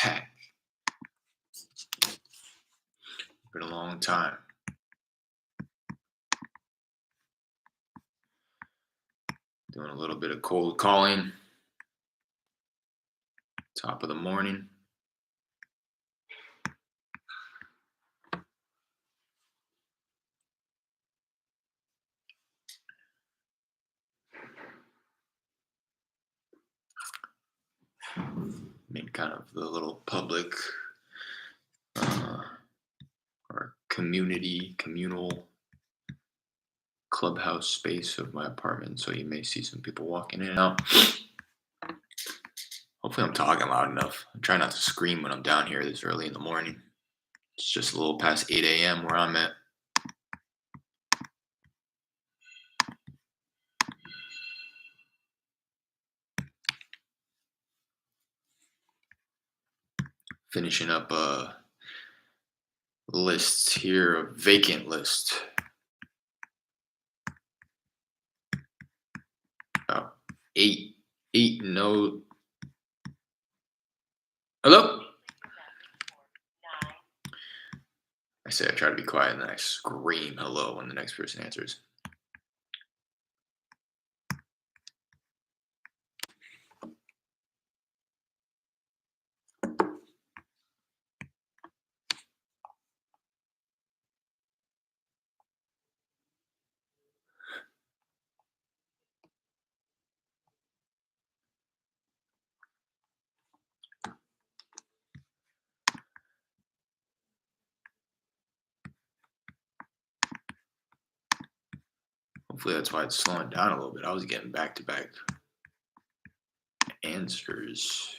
back. Been a long time. Doing a little bit of cold calling. Top of the morning. Made kind of the little public or communal clubhouse space of my apartment. So you may see some people walking in and out. Hopefully I'm talking loud enough. I try not to scream when I'm down here this early in the morning. It's just a little past 8 a.m. where I'm at. Finishing up lists here, a vacant list. About eight no. Hello? I say I try to be quiet and then I scream hello when the next person answers. Hopefully that's why it's slowing down a little bit. I was getting back-to-back answers.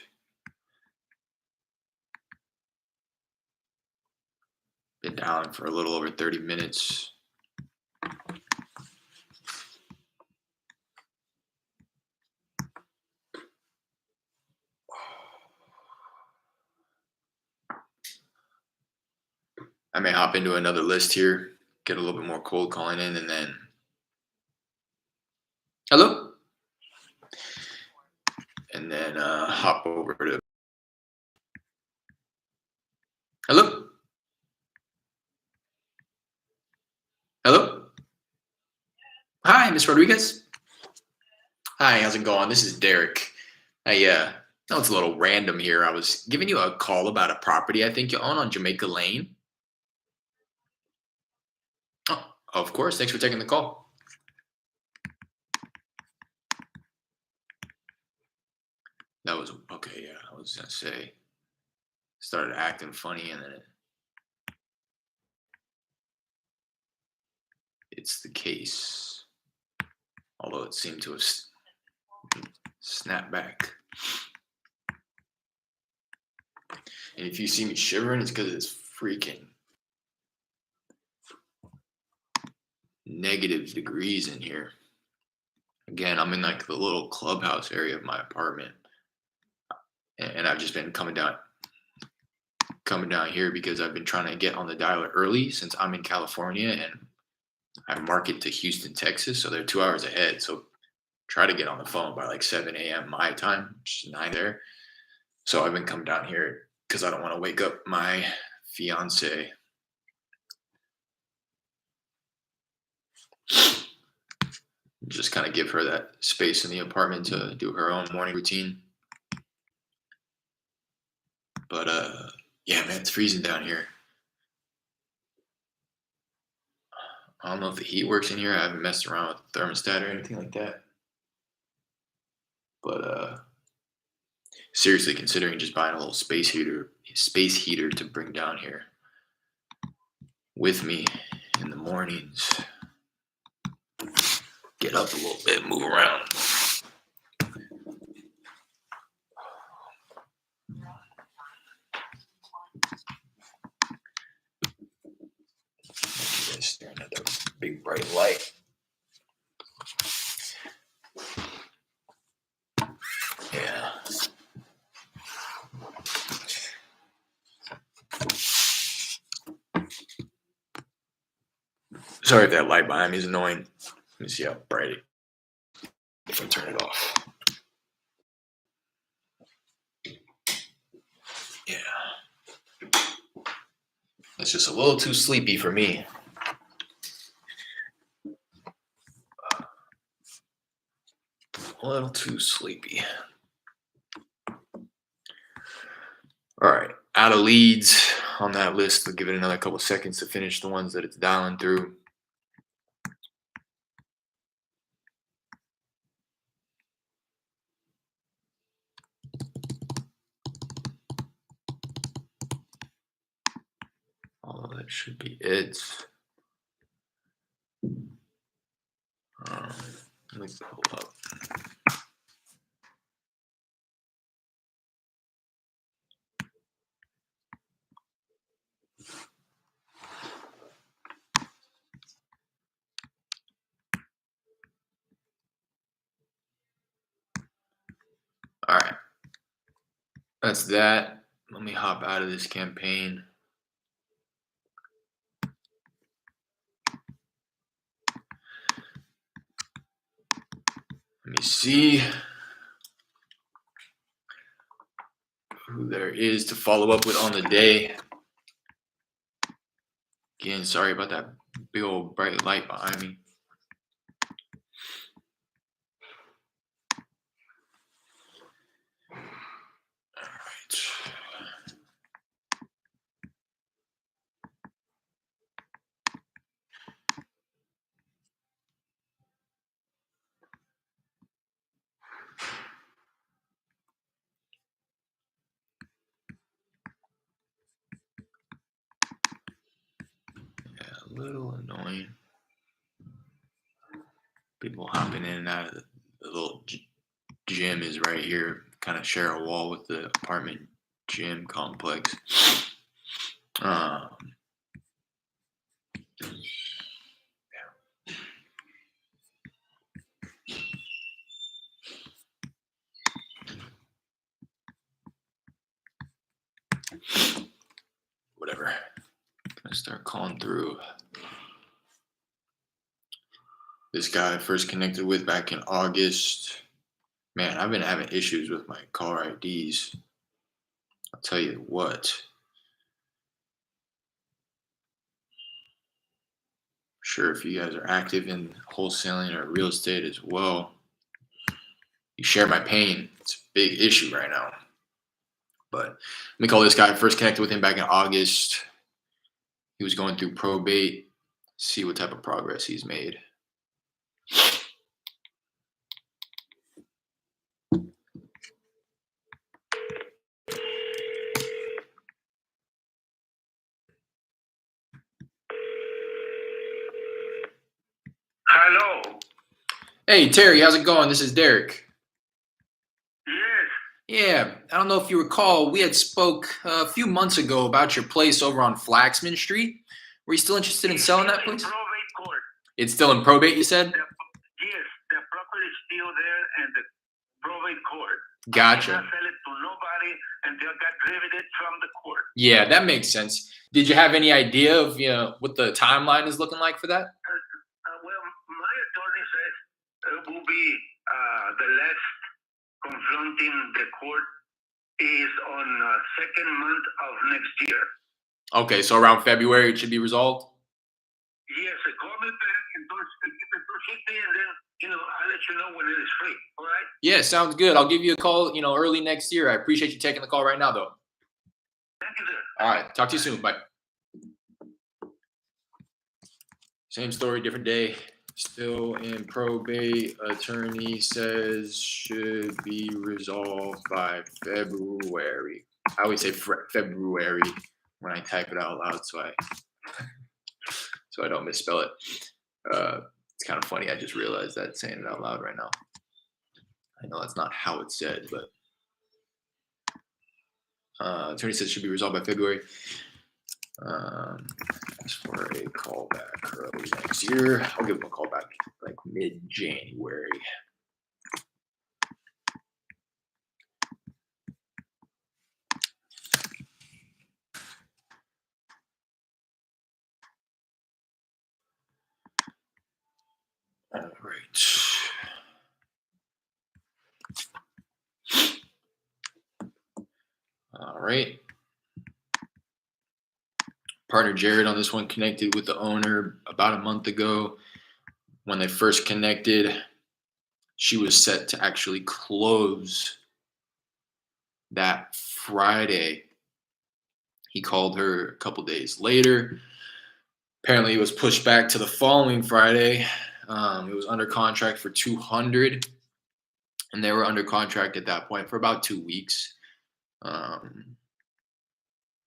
Been down for a little over 30 minutes. I may hop into another list here, get a little bit more cold calling in, and then hello? And then hop over to hello? Hello? Hi, Miss Rodriguez. Hi, how's it going? This is Derek. I know it's a little random here. I was giving you a call about a property I think you own on Jamaica Lane. Oh, of course. Thanks for taking the call. That was okay. Yeah, I was gonna say started acting funny, and then it's the case. Although it seemed to have snapped back. And if you see me shivering, it's because it's freaking negative degrees in here. Again, I'm in like the little clubhouse area of my apartment, and I've just been coming down here because I've been trying to get on the dialer early since I'm in California and I market to Houston, Texas, so they're 2 hours ahead. So try to get on the phone by like 7 a.m. my time, which is 9 there. So I've been coming down here because I don't want to wake up my fiance. Just kind of give her that space in the apartment to do her own morning routine. But yeah, man, it's freezing down here. I don't know if the heat works in here. I haven't messed around with the thermostat or anything like that. But seriously considering just buying a little space heater to bring down here with me in the mornings. Get up a little bit, move around. You guys staring at the big bright light. Yeah. Sorry if that light behind me is annoying. Let me see how bright it is if I turn it off. Yeah. It's just a little too sleepy for me. A little too sleepy. All right. Out of leads on that list. I'll give it another couple seconds to finish the ones that it's dialing through. Although that should be it. Let me pull up. All right. That's that. Let me hop out of this campaign. Let me see who there is to follow up with on the day. Again, sorry about that big old bright light behind me. All right. Yeah, a little annoying. People hopping in and out of the little gym is right here. Kind of share a wall with the apartment gym complex. Whatever. Gonna start calling through. This guy I first connected with back in August. Man, I've been having issues with my caller IDs. I'll tell you what. Sure, if you guys are active in wholesaling or real estate as well, you share my pain. It's a big issue right now. But let me call this guy. I first connected with him back in August. He was going through probate. See what type of progress he's made. Hello. Hey, Terry, how's it going? This is Derek. Yes. Yeah, I don't know if you recall, we had spoke a few months ago about your place over on Flaxman Street. Were you still interested in selling that place? Probate court. It's still in probate, you said? Yes, the property is still there and the probate court. Gotcha. I did not sell it to nobody until I got riveted from the court. Yeah, that makes sense. Did you have any idea of what the timeline is looking like for that? Well, my attorney says it will be the last confronting the court is on second month of next year. Okay, so around February it should be resolved? Yes, call me back and keep it persistent, and then I'll let you know when it is free. All right? Yeah, sounds good. I'll give you a call, early next year. I appreciate you taking the call right now, though. Thank you, sir. All right, talk to you soon. Bye. Same story, different day. Still in probate. Attorney says should be resolved by February. I always say February when I type it out loud, so I don't misspell it. It's kind of funny. I just realized that saying it out loud right now. I know that's not how it's said, but attorney says should be resolved by February. As for a callback early next year, I'll give him a call back like mid-January. All right. All right. partner Jared on this one connected with the owner about a month ago. When they first connected, she was set to actually close that Friday. He called her a couple days later. Apparently, it was pushed back to the following Friday. It was under contract for 200, and they were under contract at that point for about 2 weeks.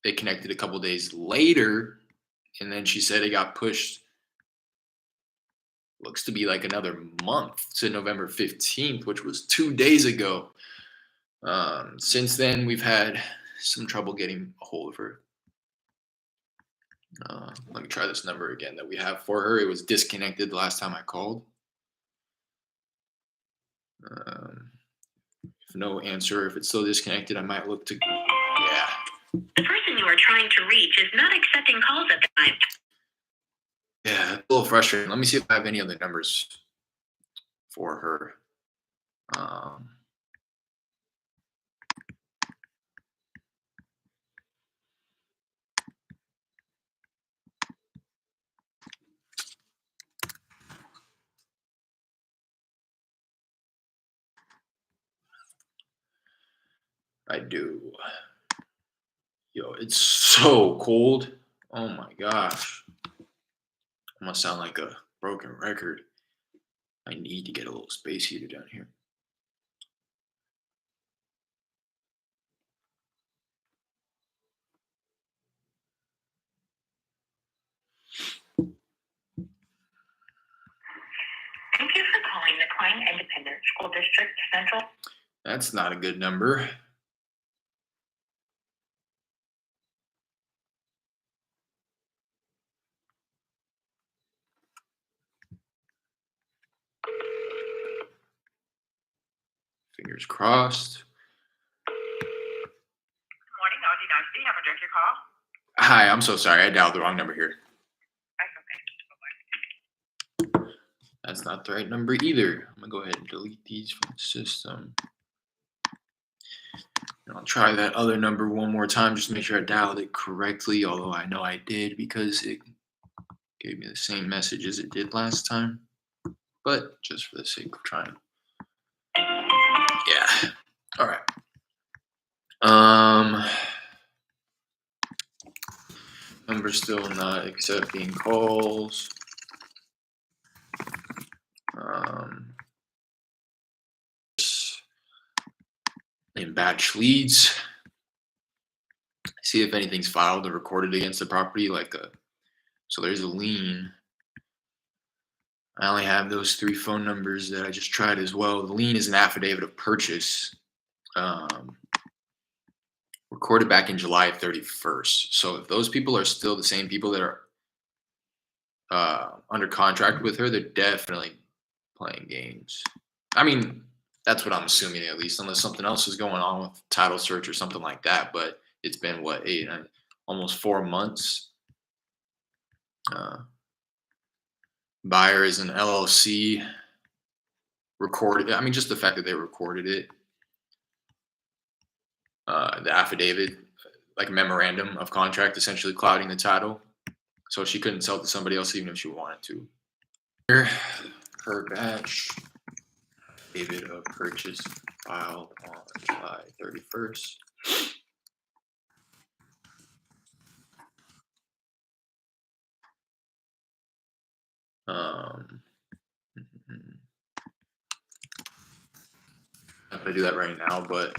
They connected a couple days later, and then she said it got pushed. Looks to be like another month to November 15th, which was 2 days ago. Since then, we've had some trouble getting a hold of her. Let me try this number again that we have for her. It was disconnected the last time I called. If no answer, if it's still disconnected, I might look to. Yeah. The person you are trying to reach is not accepting calls at the time. Yeah, that's a little frustrating. Let me see if I have any other numbers for her. I do. Yo, it's so cold. Oh my gosh. I must sound like a broken record. I need to get a little space heater down here. Thank you for calling the Klein Independent School District Central. That's not a good number. Fingers crossed. Morning, OD Dynasty. Have I direct your call? Hi, I'm so sorry. I dialed the wrong number here. That's okay. Bye-bye. That's not the right number either. I'm gonna go ahead and delete these from the system. And I'll try that other number one more time just to make sure I dialed it correctly, although I know I did because it gave me the same message as it did last time. But just for the sake of trying. Yeah. All right. Number still not accepting calls. In batch leads. See if anything's filed or recorded against the property, so there's a lien. I only have those 3 phone numbers that I just tried as well. The lien is an affidavit of purchase, recorded back in July 31st. So if those people are still the same people that are under contract with her, they're definitely playing games. I mean, that's what I'm assuming, at least, unless something else is going on with title search or something like that. But it's been almost 4 months. Buyer is an LLC. Recorded. I mean, just the fact that they recorded it. The affidavit, like a memorandum of contract, essentially clouding the title, so she couldn't sell to somebody else even if she wanted to. Here, her batch affidavit of purchase filed on July 31st. I'm not gonna do that right now, but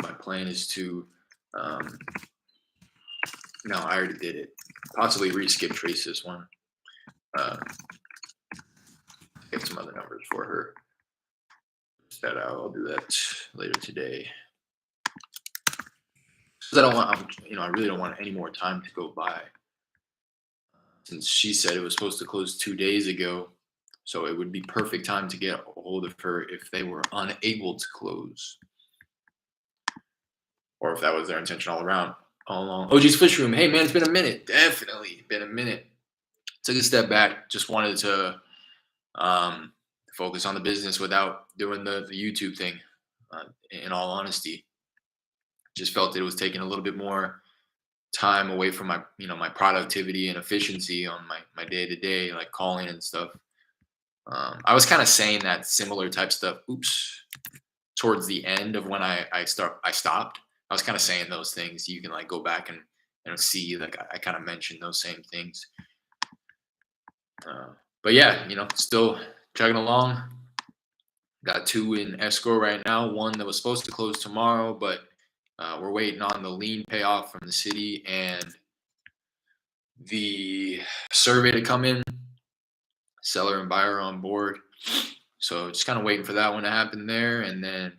my plan is to no, I already did it. Possibly re-skip trace this one. Get some other numbers for her. That I'll do that later today. Because I really don't want any more time to go by. Since she said it was supposed to close 2 days ago, so it would be perfect time to get a hold of her if they were unable to close, or if that was their intention all along. OG's Fish Room. Hey man, it's been a minute. Definitely been a minute. Took a step back. Just wanted to focus on the business without doing the YouTube thing. In all honesty, just felt it was taking a little bit more time away from my my productivity and efficiency on my day to day, like calling and stuff. I was kind of saying that similar type stuff. Oops, towards the end of when I stopped. I was kind of saying those things. You can like go back and see like I kind of mentioned those same things. Uh, but yeah, still chugging along. Got 2 in escrow right now. One that was supposed to close tomorrow, but we're waiting on the lien payoff from the city and the survey to come in. Seller and buyer on board. So just kind of waiting for that one to happen there. And then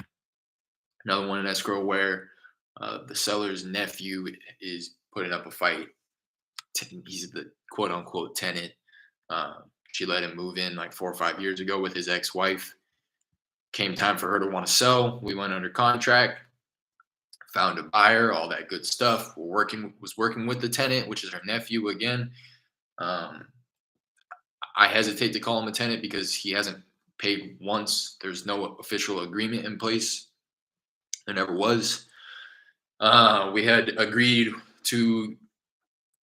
another one in escrow where the seller's nephew is putting up a fight. He's the quote unquote tenant. She let him move in like 4 or 5 years ago with his ex-wife. Came time for her to want to sell. We went under contract, found a buyer, all that good stuff. Was working with the tenant, which is her nephew again. I hesitate to call him a tenant because he hasn't paid once. There's no official agreement in place. There never was. We had agreed to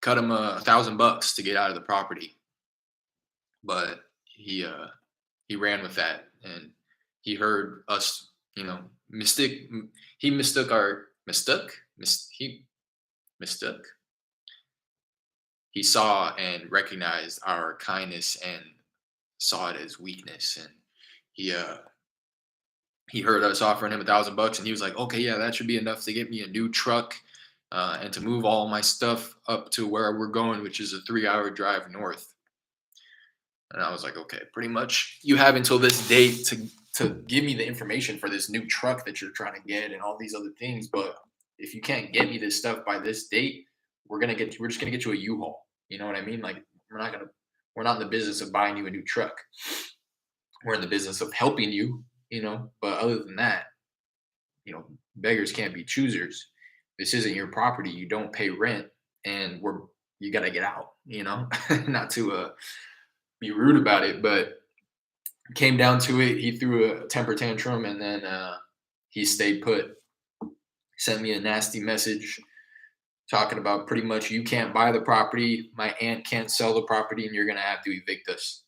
cut him $1,000 to get out of the property, but he ran with that, and he heard us, he mistook our he mistook. He saw and recognized our kindness and saw it as weakness, and he heard us offering him $1,000, and he was like, okay, yeah, that should be enough to get me a new truck and to move all my stuff up to where we're going, which is a 3-hour drive north. And I was like, okay, pretty much you have until this date to give me the information for this new truck that you're trying to get and all these other things. But if you can't get me this stuff by this date, we're just gonna get you a U-Haul. You know what I mean? Like we're not in the business of buying you a new truck. We're in the business of helping you, But other than that, beggars can't be choosers. This isn't your property. You don't pay rent, and you gotta get out. Not to be rude about it, but came down to it. He threw a temper tantrum, and then he stayed put. Sent me a nasty message talking about pretty much you can't buy the property, my aunt can't sell the property, and you're gonna have to evict us.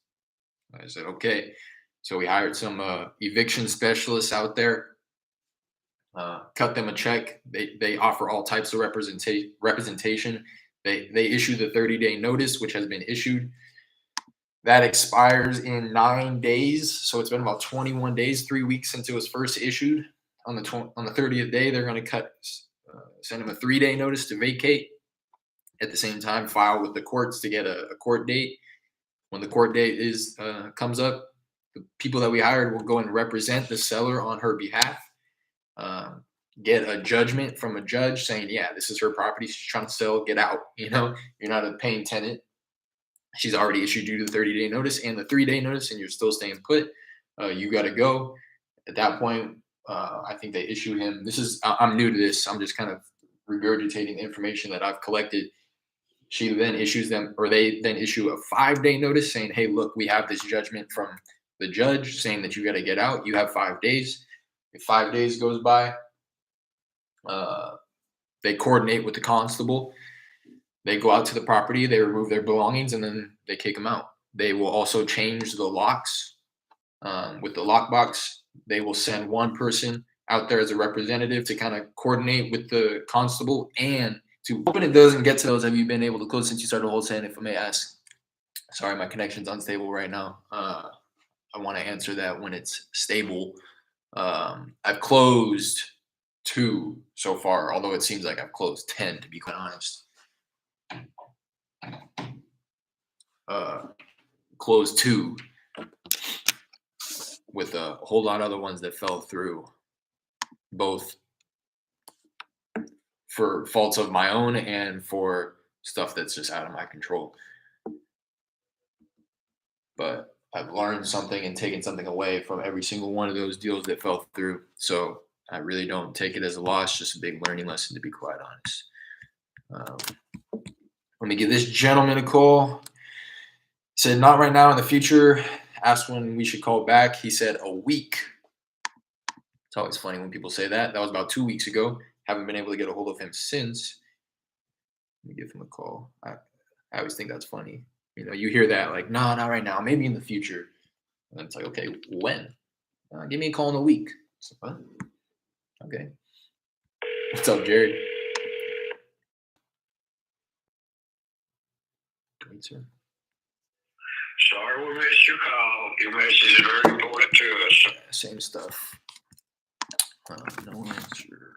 I said okay. So we hired some eviction specialists out there. Cut them a check. They offer all types of representation. They issue the 30-day notice, which has been issued. That expires in 9 days. So it's been about 21 days, 3 weeks since it was first issued. On the 30th day, they're going to send them a 3-day notice to vacate. At the same time, file with the courts to get a court date. When the court date comes up, the people that we hired will go and represent the seller on her behalf. Get a judgment from a judge saying, yeah, this is her property. She's trying to sell, get out. You're not a paying tenant. She's already issued you the 30-day notice and the 3-day notice, and you're still staying put. You got to go. At that point, I think they issue him. I'm new to this. I'm just kind of regurgitating the information that I've collected. She then issues them, or they then issue a 5-day notice saying, hey, look, we have this judgment from the judge saying that you got to get out. You have 5 days. If 5 days goes by, they coordinate with the constable. They go out to the property, they remove their belongings, and then they kick them out. They will also change the locks. With the lockbox, they will send one person out there as a representative to kind of coordinate with the constable and to open it does and get to those. Have you been able to close since you started wholesaling, if I may ask? Sorry, my connection's unstable right now. I want to answer that when it's stable. I've closed 2 so far, although it seems like I've closed 10, to be quite honest. Closed 2 with a whole lot of other ones that fell through, both for faults of my own and for stuff that's just out of my control. But I've learned something and taken something away from every single one of those deals that fell through. So I really don't take it as a loss, just a big learning lesson, to be quite honest. Let me give this gentleman a call. He said, not right now, in the future. Asked when we should call back. He said a week. It's always funny when people say that. That was about 2 weeks ago. Haven't been able to get a hold of him since. Let me give him a call. I always think that's funny. You know, you hear that like, no, not right now, maybe in the future. And then it's like, okay, when? Give me a call in a week. So, what? Okay. What's up, Jared? Great, sir. Sorry we missed your call. Your message is very important to us. Same stuff. No answer.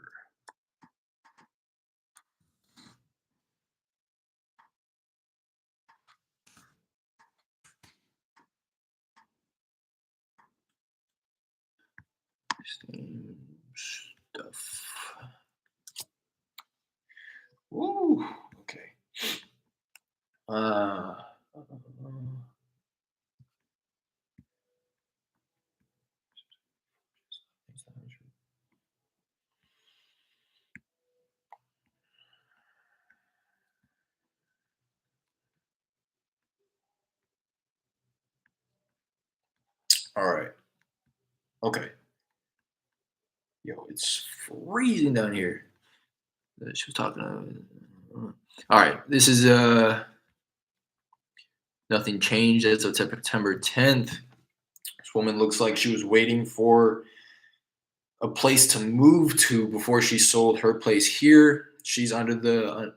Same stuff. Ooh, okay. All right. Okay. Yo, it's freezing down here. She was talking. All right. This is nothing changed as of September 10th. This woman looks like she was waiting for a place to move to before she sold her place here. She's at the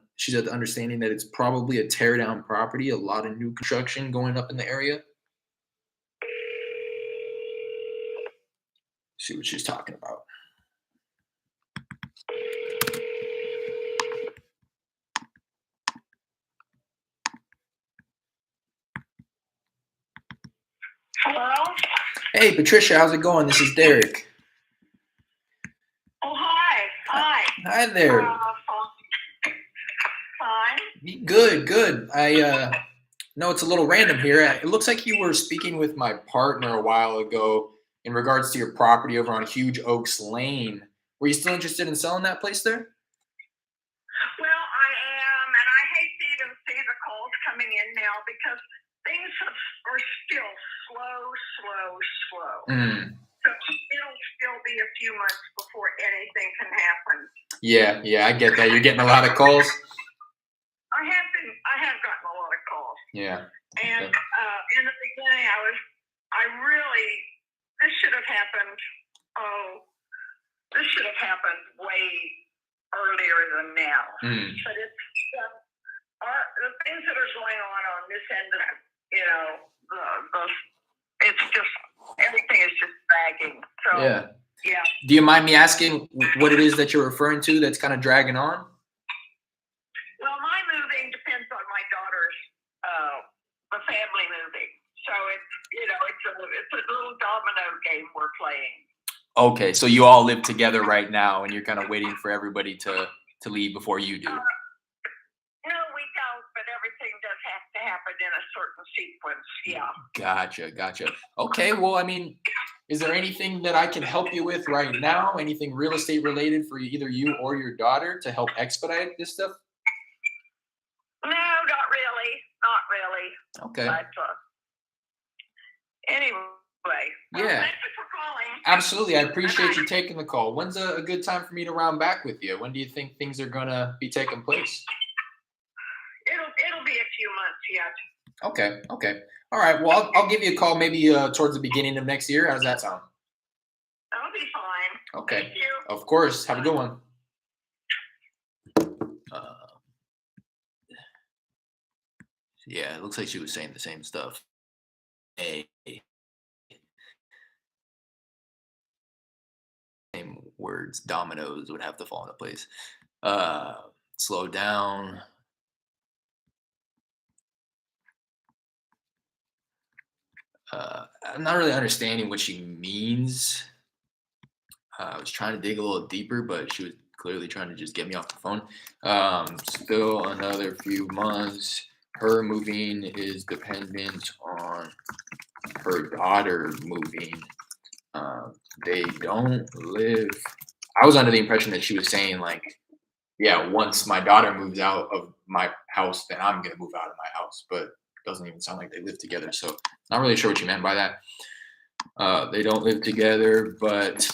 understanding that it's probably a tear down property, a lot of new construction going up in the area. See what she's talking about. Hello? Hey, Patricia, how's it going? This is Derek. Oh, hi. Hi. Hi there. Fine. Good. I know it's a little random here. It looks like you were speaking with my partner a while ago in regards to your property over on Huge Oaks Lane. Were you still interested in selling that place there? Well, I am, and I hate to even see the calls coming in now because things are still slow. So it'll still be a few months before anything can happen. Yeah, I get that. You're getting a lot of calls. I have gotten a lot of calls. Yeah. And in the beginning, this should have happened. This should have happened way earlier than now. But it's the things that are going on this end of, it's just, everything is just dragging. So, yeah. Do you mind me asking what it is that you're referring to that's kind of dragging on? Well, my moving depends on my daughter's, the family moving. So it's a little domino game we're playing. Okay, so you all live together right now, and you're kind of waiting for everybody to leave before you do. No, we don't, but everything does have to happen in a certain sequence. Yeah. Gotcha. Okay, well, I mean, is there anything that I can help you with right now? Anything real estate related for either you or your daughter to help expedite this stuff? No, not really. Okay. But anyway. Yeah. Thank you for calling. Absolutely. I appreciate you taking the call. When's a good time for me to round back with you? When do you think things are going to be taking place? It'll be a few months yet. Okay. All right. Well, I'll give you a call maybe towards the beginning of next year. How does that sound? That'll be fine. Okay. Thank you. Of course. Have a good one. Yeah, it looks like she was saying the same stuff. Same words, dominoes would have to fall into place. Slow down. I'm not really understanding what she means. I was trying to dig a little deeper, but she was clearly trying to just get me off the phone. Still another few months. Her moving is dependent on her daughter moving. They don't live. I was under the impression that she was saying like, yeah, once my daughter moves out of my house, then I'm gonna move out of my house. But it doesn't even sound like they live together. So not really sure what you meant by that. They don't live together, but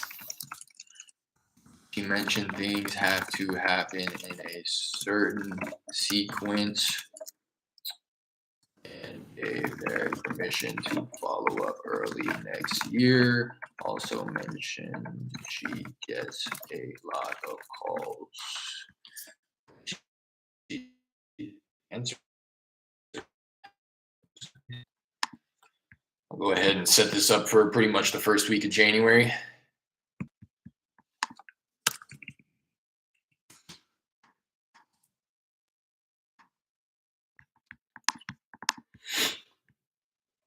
she mentioned things have to happen in a certain sequence and gave their permission to follow up early next year. Also mentioned she gets a lot of calls. She answered. I'll go ahead and set this up for pretty much the first week of January.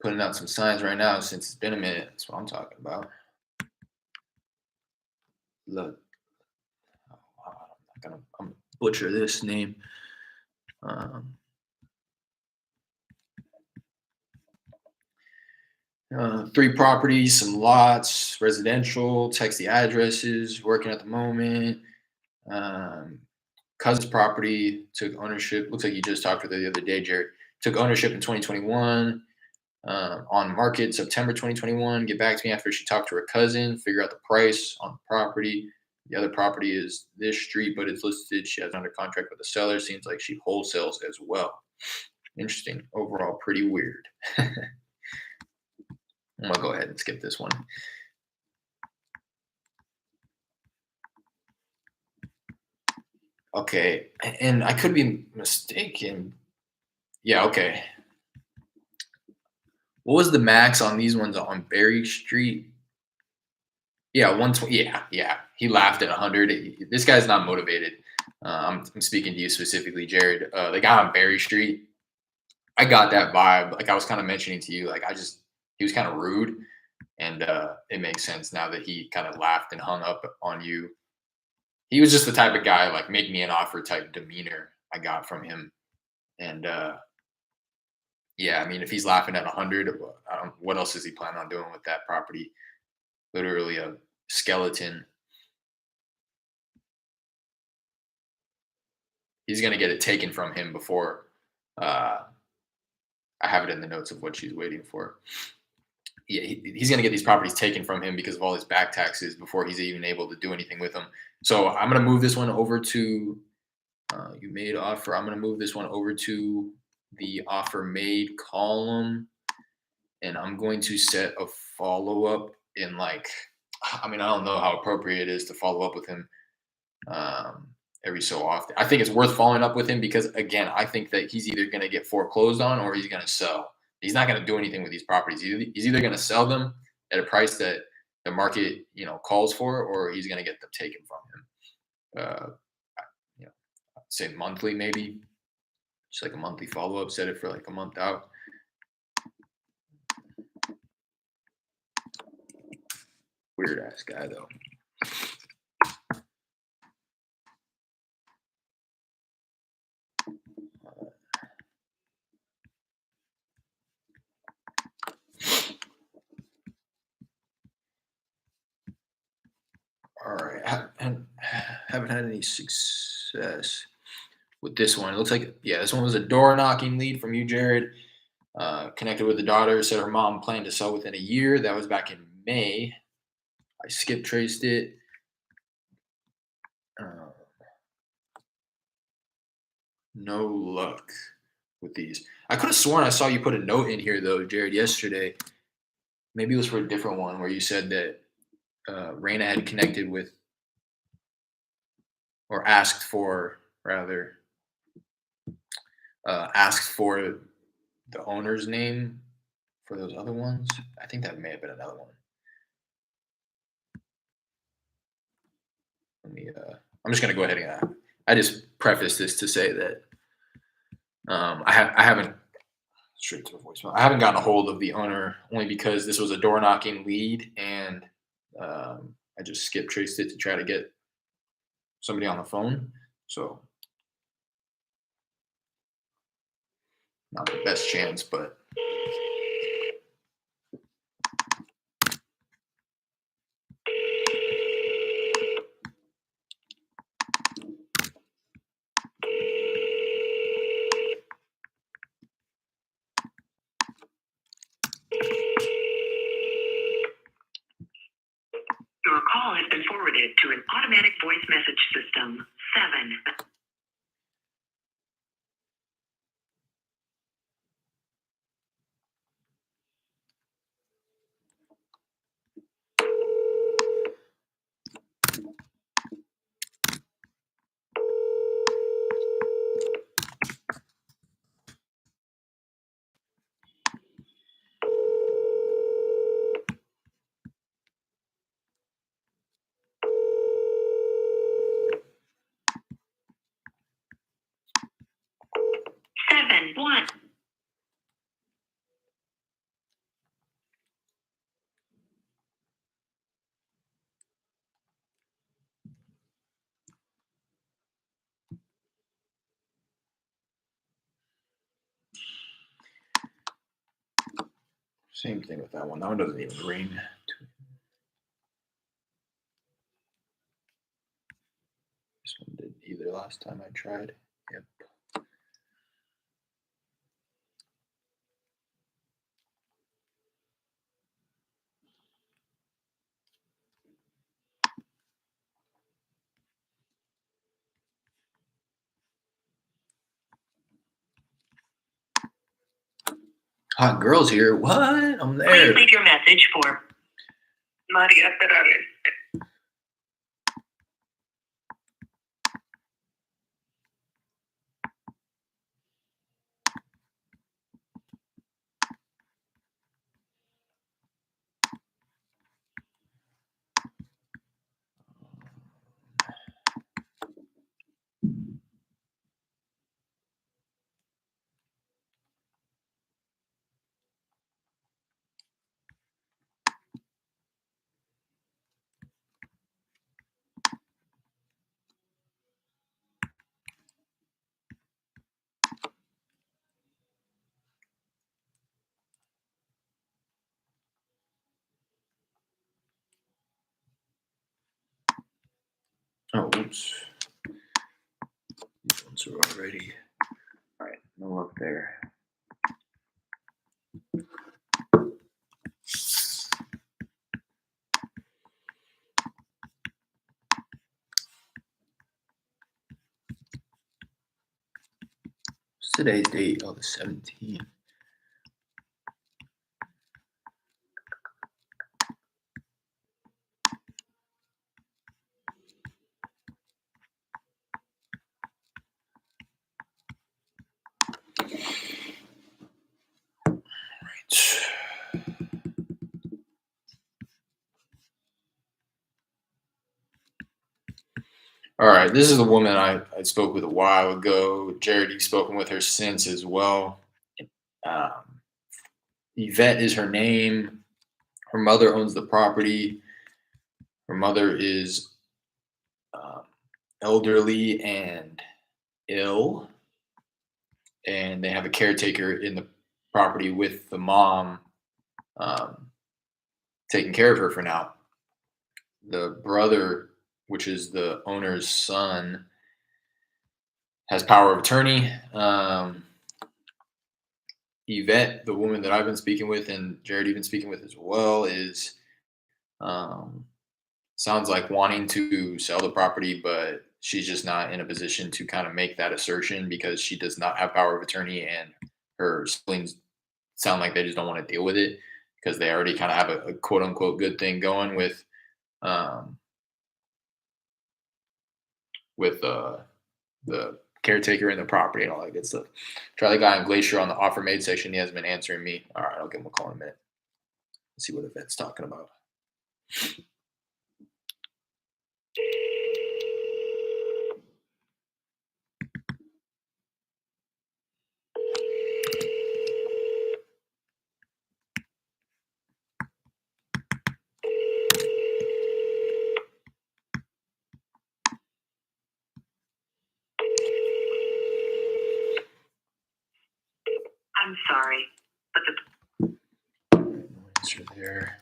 Putting out some signs right now since it's been a minute. That's what I'm talking about. Look, I'm gonna butcher this name. 3 properties, some lots, residential, text the addresses, working at the moment. Cousin's property took ownership. Looks like you just talked with her the other day, Jared. Took ownership in 2021. On market September 2021. Get back to me after she talked to her cousin. Figure out the price on the property. The other property is this street, but it's listed. She has under contract with the seller. Seems like she wholesales as well. Interesting. Overall, pretty weird. I'm gonna go ahead and skip this one. Okay, and I could be mistaken. Yeah, okay. What was the max on these ones on Berry Street? Yeah, 120. Yeah. He laughed at 100. This guy's not motivated. I'm speaking to you specifically, Jared. The guy on Berry Street, I got that vibe. Like I was kind of mentioning to you, like he was kind of rude, and it makes sense now that he kind of laughed and hung up on you. He was just the type of guy, like make me an offer type demeanor I got from him, and yeah, I mean, if he's laughing at 100, what else is he planning on doing with that property? Literally a skeleton. He's going to get it taken from him before I have it in the notes of what she's waiting for. Yeah, he's going to get these properties taken from him because of all his back taxes before he's even able to do anything with them. So I'm going to move this one over to you made offer. I'm going to move this one over to the offer made column, and I'm going to set a follow up in like, I mean, I don't know how appropriate it is to follow up with him every so often. I think it's worth following up with him because, again, I think that he's either going to get foreclosed on or he's going to sell. He's not going to do anything with these properties. He's either going to sell them at a price that the market, calls for, or he's going to get them taken from him. I'd say monthly, maybe just like a monthly follow up. Set it for like a month out. Weird ass guy though. All right, haven't had any success with this one. It looks like, this one was a door knocking lead from you, Jared. Connected with the daughter, said her mom planned to sell within a year. That was back in May. I skip traced it. No luck with these. I could have sworn I saw you put a note in here though, Jared, yesterday. Maybe it was for a different one where you said that Raina had connected with, or asked for the owner's name for those other ones. I think that may have been another one. I'm just gonna go ahead and I just preface this to say that I haven't straight to the voicemail. I haven't gotten a hold of the owner only because this was a door knocking lead, and I just skip traced it to try to get somebody on the phone. So not the best chance, but Your call has been forwarded to an automatic voice message system. 7. Seven, 1. Same thing with that one. That one doesn't even ring. This one didn't either last time I tried. Yep. Hot girls here. What? I'm there. Please leave your message for Maria Perales. Oh, oops. These ones are already. All right, no luck there. What's today's date? Oh, the 17th. All right, this is the woman I spoke with a while ago. Jared, you've spoken with her since as well. Yvette is her name. Her mother owns the property. Her mother is elderly and ill, and they have a caretaker in the property with the mom taking care of her for now. The brother, which is the owner's son, has power of attorney. Yvette, the woman that I've been speaking with, and Jared even speaking with as well, is sounds like wanting to sell the property, but she's just not in a position to kind of make that assertion because she does not have power of attorney, and her siblings sound like they just don't want to deal with it because they already kind of have a quote unquote good thing going with the caretaker in the property and all that good stuff. Try the guy on Glacier on the offer made section. He hasn't been answering me. All right, I'll give him a call in a minute. Let's see what Yvette's talking about. I'm sorry, but the No answer there.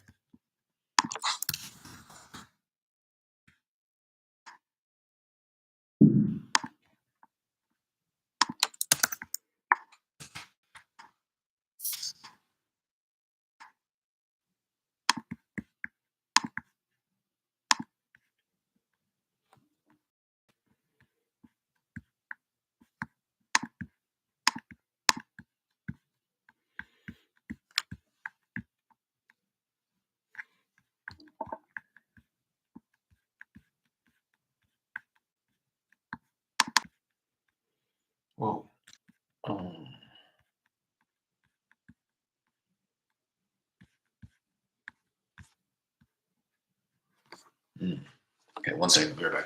Okay, 1 second. Be right back.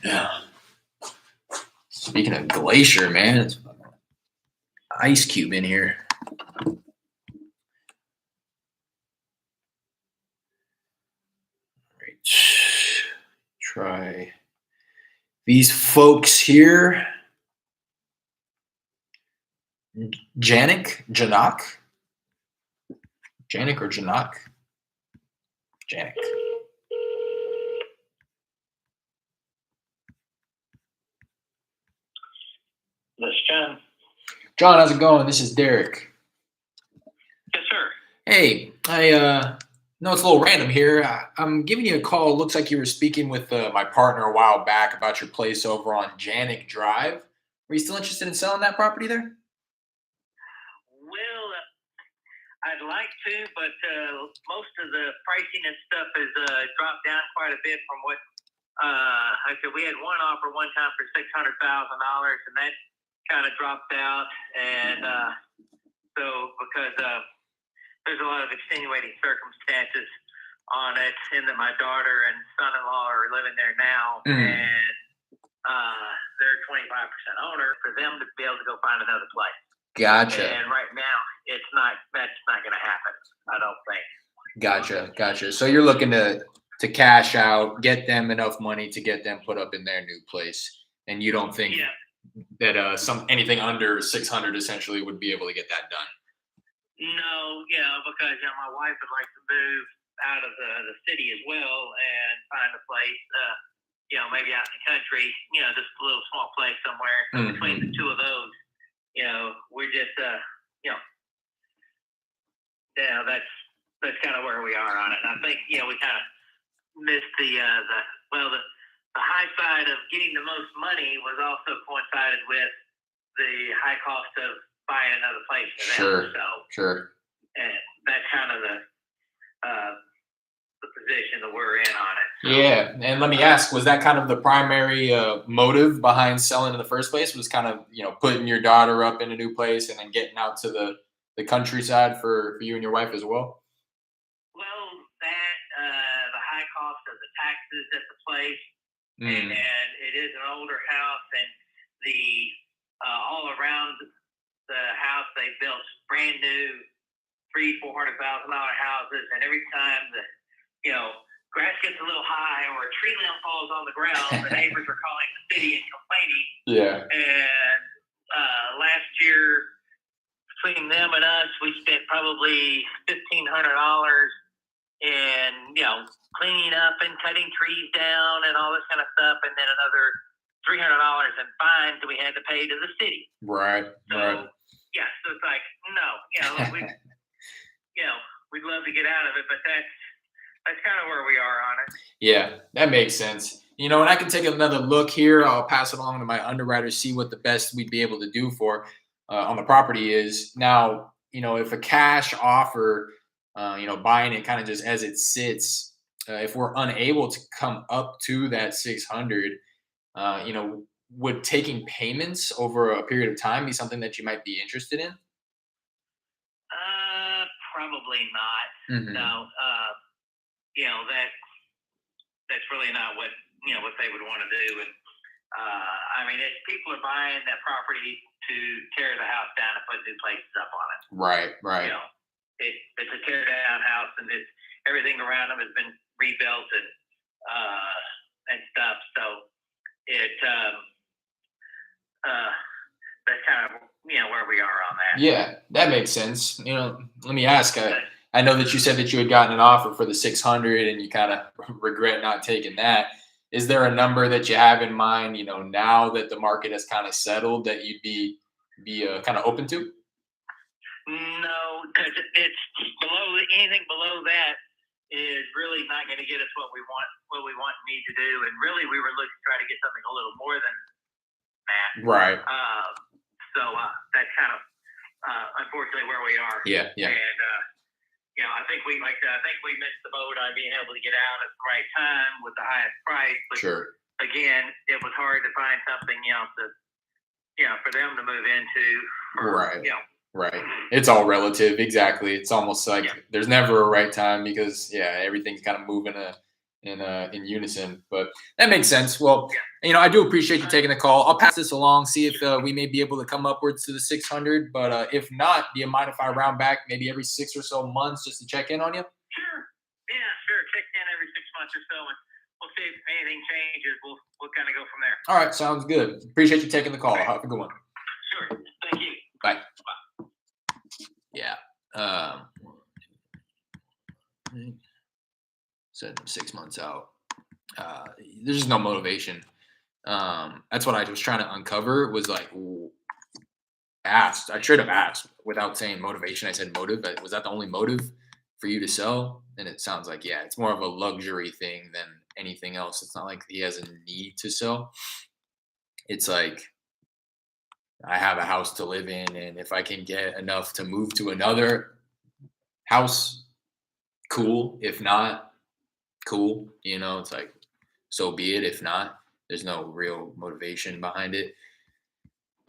Yeah. Speaking of glacier, man, it's fucking ice cube in here. Right. Try these folks here. Janik or Janak? Janik. This is John. John, how's it going? This is Derek. Yes, sir. Hey, I know it's a little random here. I'm giving you a call. It looks like you were speaking with my partner a while back about your place over on Janik Drive. Are you still interested in selling that property there? Well, I'd like to, but most of the pricing and stuff has dropped down quite a bit from what I said. We had one offer one time for $600,000, and that kind of dropped out. And so because there's a lot of extenuating circumstances on it, and that my daughter and son-in-law are living there now, and they're 25% owner, for them to be able to go find another place. Gotcha. And right now, that's not going to happen, I don't think. Gotcha. So you're looking to cash out, get them enough money to get them put up in their new place, and you don't think that anything under 600 essentially would be able to get that done? No, because my wife would like to move out of the city as well and find a place, maybe out in the country, just a little small place somewhere. So between the two of those, we're just, that's kind of where we are on it. And I think, we kind of missed the high side of getting the most money was also coincided with the high cost of buying another place for them. Sure. And that's kind of the position that we're in on it. Yeah, and let me ask, was that kind of the primary motive behind selling in the first place? Was kind of, putting your daughter up in a new place and then getting out to the countryside for you and your wife as well? Well, that the high cost of the taxes at the place, and it is an older house, and the all around the house they built brand new $300,000-$400,000 houses, and every time the grass gets a little high or a tree limb falls on the ground, the neighbors are calling the city and complaining. Yeah. And last year, between them and us, we spent probably $1,500 in cleaning up and cutting trees down and all this kind of stuff, and then another $300 in fines that we had to pay to the city. Right. So so it's like we'd love to get out of it, but that's kind of where we are on it. Yeah, that makes sense. And I can take another look here. I'll pass it along to my underwriter, see what the best we'd be able to do for on the property is. Now, if a cash offer buying it kind of just as it sits. If we're unable to come up to that 600, would taking payments over a period of time be something that you might be interested in? Probably not. Hmm. No. That's really not what what they would want to do. And I mean, people are buying that property to tear the house down and put new places up on it. Right, right. It's a tear down house, and everything around them has been rebuilt and stuff. So it that's kind of where we are on that. Yeah, that makes sense. Let me ask. I know that you said that you had gotten an offer for the 600, and you kind of regret not taking that. Is there a number that you have in mind? Now that the market has kind of settled, that you'd be kind of open to? No, because it's anything below that is really not going to get us what we want and need to do. And really, we were looking to try to get something a little more than that. Right. So that's kind of unfortunately where we are. Yeah, yeah. And I think we missed the boat on being able to get out at the right time with the highest price. But Sure. again, it was hard to find something for them to move into. Right. Right. It's all relative. Exactly. It's almost like there's never a right time because everything's kind of moving in unison. But that makes sense. Well, I do appreciate you taking the call. I'll pass this along, see if we may be able to come upwards to the 600. But if not, do you mind if I round back maybe every 6 or so months just to check in on you? Sure. Yeah, sure. Check in every 6 months or so, and we'll see if anything changes. We'll kind of go from there. All right. Sounds good. Appreciate you taking the call. Have a good one. Sure. Thank you. Bye. Yeah. Said 6 months out. There's just no motivation. That's what I was trying to uncover. Was like asked. I should have asked without saying motivation. I said motive. But was that the only motive for you to sell? And it sounds like it's more of a luxury thing than anything else. It's not like he has a need to sell. It's like, I have a house to live in, and if I can get enough to move to another house, cool. If not, cool. It's like, so be it. If not, there's no real motivation behind it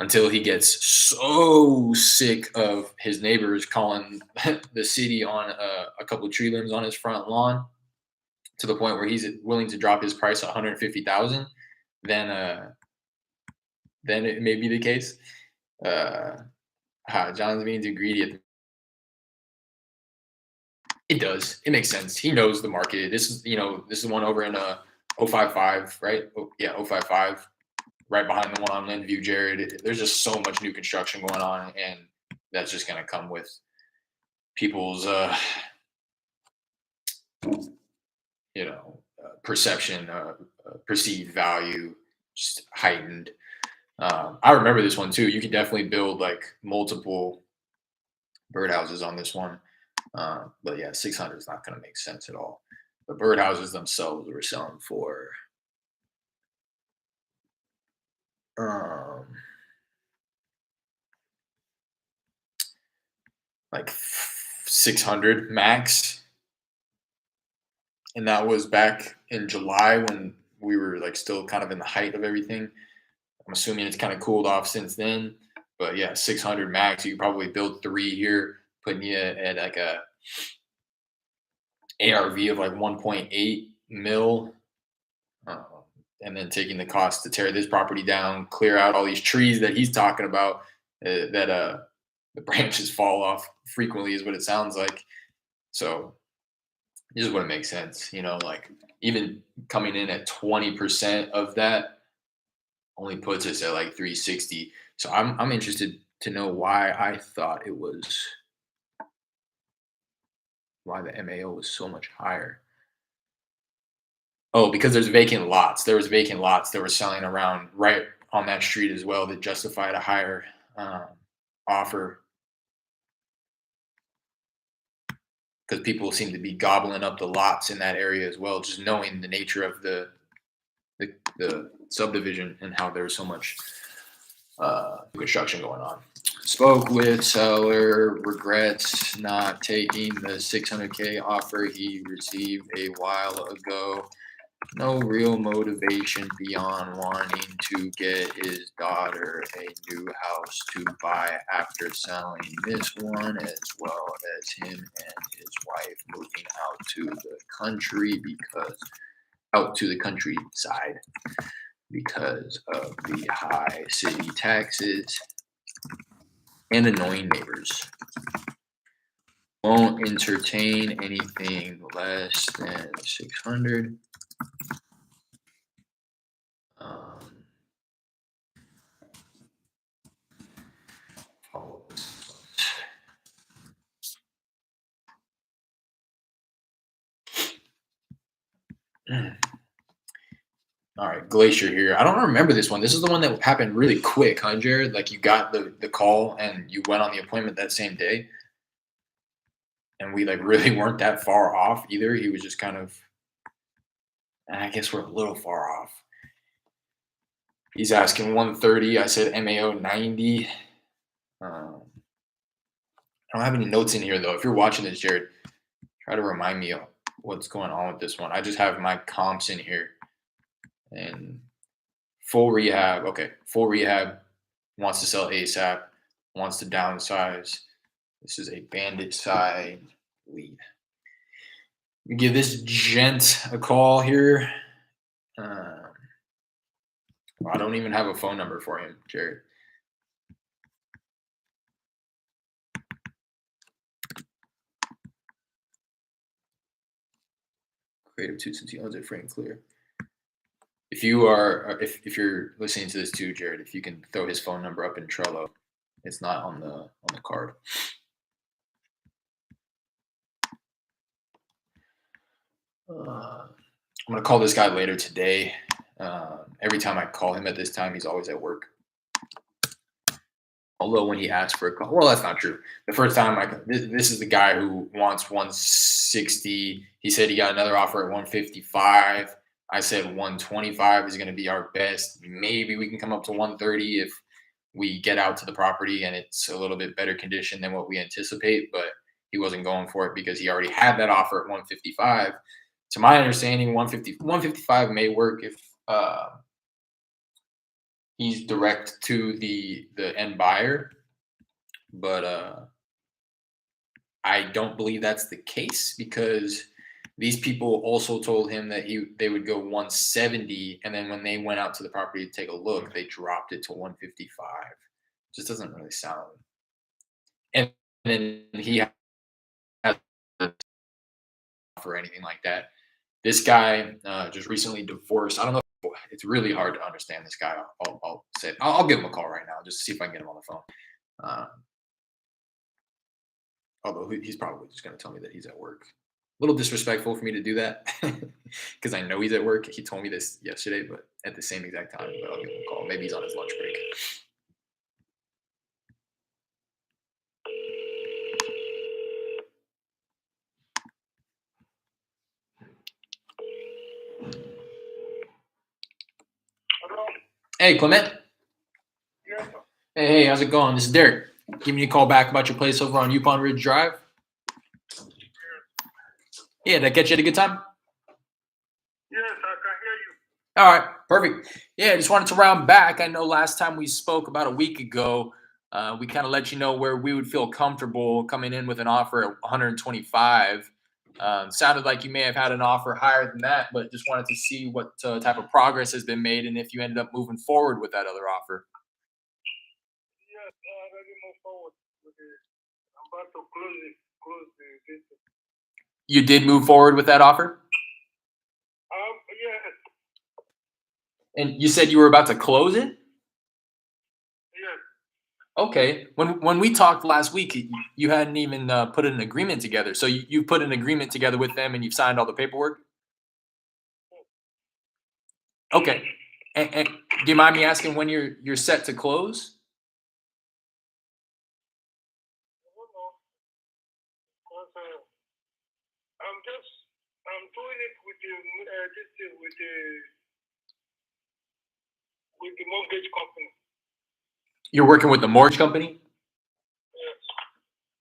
until he gets so sick of his neighbors calling the city on a couple of tree limbs on his front lawn to the point where he's willing to drop his price $150,000. Then it may be the case. John's being too greedy. It does. It makes sense. He knows the market. This is one over in 055, right? Oh, yeah, 055, right behind the one on Lindview, Jared. There's just so much new construction going on, and that's just going to come with people's, perception, perceived value, just heightened. I remember this one too. You can definitely build like multiple birdhouses on this one. But 600 is not going to make sense at all. The birdhouses themselves were selling for like 600 max. And that was back in July when we were like still kind of in the height of everything. I'm assuming it's kind of cooled off since then. But 600 max. You could probably build 3 here, putting you at like a ARV of like 1.8 mil. And then taking the cost to tear this property down, clear out all these trees that he's talking about, that the branches fall off frequently is what it sounds like. So this is what it makes sense. Like even coming in at 20% of that only puts us at like 360. So I'm interested to know why I thought why the MAO was so much higher. Oh, because there's vacant lots. There was vacant lots that were selling around right on that street as well that justified a higher offer. Because people seem to be gobbling up the lots in that area as well, just knowing the nature of the subdivision and how there's so much construction going on. Spoke with seller, regrets not taking the 600K offer he received a while ago. No real motivation beyond wanting to get his daughter a new house to buy after selling this one, as well as him and his wife moving out to the countryside because of the high city taxes and annoying neighbors. Won't entertain anything less than 600. All right, Glacier here. I don't remember this one. This is the one that happened really quick, huh, Jared? Like you got the call and you went on the appointment that same day. And we like really weren't that far off either. He was just kind of, I guess we're a little far off. He's asking 130. I said MAO 90. I don't have any notes in here though. If you're watching this, Jared, try to remind me of what's going on with this one. I just have my comps in here. And full rehab. Okay, full rehab. Wants to sell ASAP. Wants to downsize. This is a bandit side lead. We give this gent a call here. I don't even have a phone number for him, Jared. Creative too, since he owns it free and clear. If you are, if you're listening to this too, Jared, if you can throw his phone number up in Trello, it's not on the card. I'm gonna call this guy later today. Every time I call him at this time, he's always at work. Although when he asked for a call, well, that's not true. The first time this is the guy who wants 160. He said he got another offer at 155. I said 125 is going to be our best. Maybe we can come up to 130 if we get out to the property and it's a little bit better condition than what we anticipate. But he wasn't going for it because he already had that offer at 155. To my understanding, 155 may work if he's direct to the end buyer, but I don't believe that's the case because these people also told him that they would go 170, and then when they went out to the property to take a look, they dropped it to 155. Just doesn't really sound. And then he has for anything like that. This guy just recently divorced. I don't know. It's really hard to understand this guy. I'll give him a call right now just to see if I can get him on the phone. Although he's probably just going to tell me that he's at work. A little disrespectful for me to do that because I know he's at work. He told me this yesterday, but at the same exact time. But I'll give him a call. Maybe he's on his lunch break. Hello? Hey, Clement. Yes, sir. Hey, how's it going? This is Derek. Giving you a call back about your place over on Yukon Ridge Drive. Yeah, did I catch you at a good time? Yes, I can hear you. All right, perfect. Yeah, I just wanted to round back. I know last time we spoke about a week ago, we kind of let you know where we would feel comfortable coming in with an offer at 125. Sounded like you may have had an offer higher than that, but just wanted to see what type of progress has been made and if you ended up moving forward with that other offer. Yes, I already moved forward with it. I'm about to close the business. You did move forward with that offer? Yes. And you said you were about to close it? Yes. Okay. When we talked last week, you hadn't even put an agreement together. So you put an agreement together with them and you've signed all the paperwork? Okay. And do you mind me asking when you're set to close? I don't know. Because I'm doing it with the mortgage company. You're working with the mortgage company?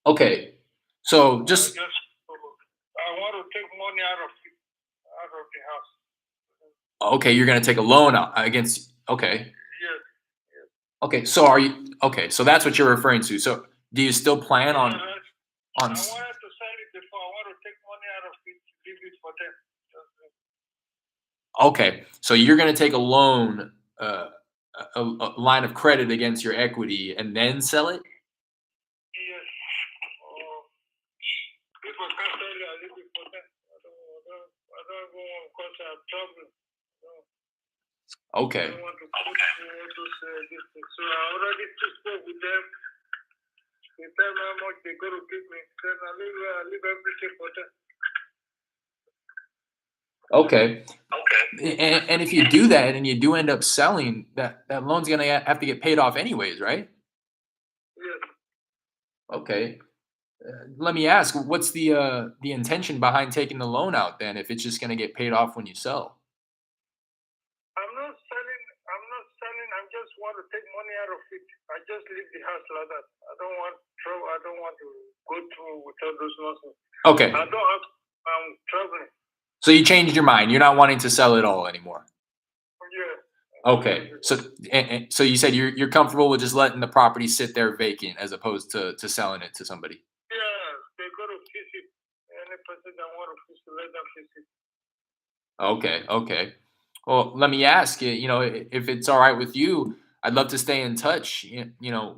Okay. So Just, just I want to take money out of the house. okay, you're gonna take a loan out against okay. Yes. Okay, so are you okay, so that's what you're referring to. So do you still plan Yeah, on I wanted to sell it before. I want to take money out of it to leave it for them. okay, so you're gonna take a loan, a line of credit against your equity and then sell it? Yes. People can sell it, I leave it for them. I don't go because I'm traveling. I Okay. don't want to put this thing. So I already spoke with them. They tell me how much they're going to give me. Then I leave everything for them. Okay. And if you do that and you do end up selling, that loan's gonna have to get paid off anyways, right? Yes. Okay. Let me ask, what's the intention behind taking the loan out then if it's just gonna get paid off when you sell? I'm not selling. I'm not selling. I just want to take money out of it. I just leave the house like that. I don't want trouble. I don't want to go through with all those nonsense. Okay. I don't have. I'm traveling. So you changed your mind. You're not wanting to sell it all anymore. Yeah. Okay. So you said you're comfortable with just letting the property sit there vacant as opposed to selling it to somebody. Yeah. They go to visit. Any person that want to visit, let them visit. Okay, okay. Well, let me ask you, if it's all right with you, I'd love to stay in touch.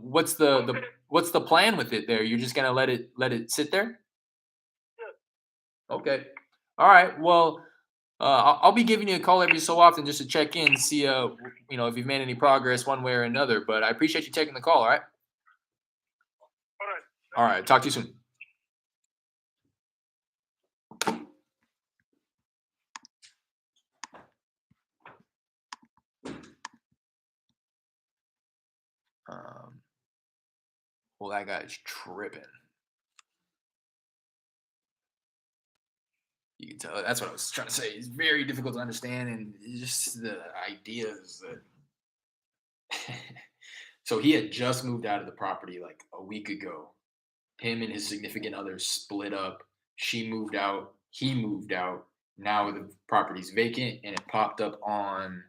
What's what's the plan with it there? You're just gonna let it sit there? Okay. All right. Well, I'll be giving you a call every so often just to check in, see if you've made any progress one way or another. But I appreciate you taking the call. All right. All right. All right. Talk to you soon. Um, well, that guy's tripping. You can tell. That's what I was trying to say. It's very difficult to understand, and it's just the ideas that. So he had just moved out of the property like a week ago. Him and his significant other split up. She moved out. He moved out. Now the property's vacant, and it popped up on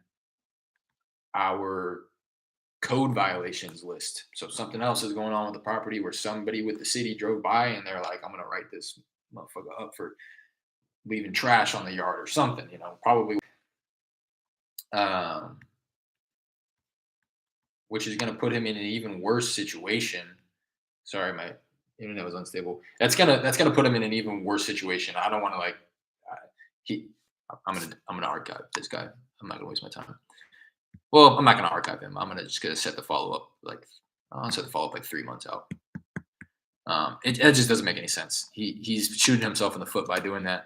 our code violations list. So something else is going on with the property where somebody with the city drove by and they're like, "I'm gonna write this motherfucker up for leaving trash on the yard or something." Probably, um, which is gonna put him in an even worse situation. Sorry, my internet was unstable. That's gonna put him in an even worse situation. I don't want to uh, he. I'm gonna archive this guy. I'm not gonna waste my time. Well, I'm not gonna archive him. I'm gonna set the follow up I'll set the follow up like 3 months out. It just doesn't make any sense. He's shooting himself in the foot by doing that.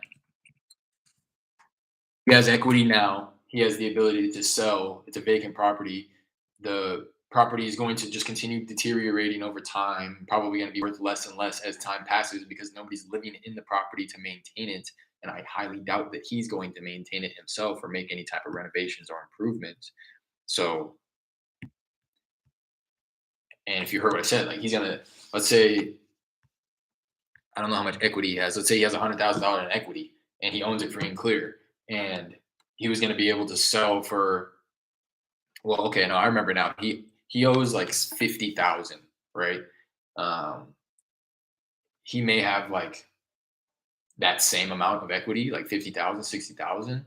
He has equity now. He has the ability to sell. It's a vacant property. The property is going to just continue deteriorating over time, probably going to be worth less and less as time passes because nobody's living in the property to maintain it. And I highly doubt that he's going to maintain it himself or make any type of renovations or improvements. So, and if you heard what I said, like he's going to, let's say, I don't know how much equity he has. Let's say he has $100,000 in equity and he owns it free and clear. And he was going to be able to sell for, well, okay, no, I remember now. He owes like 50,000, right? Um, he may have like that same amount of equity, like 50,000, 60,000.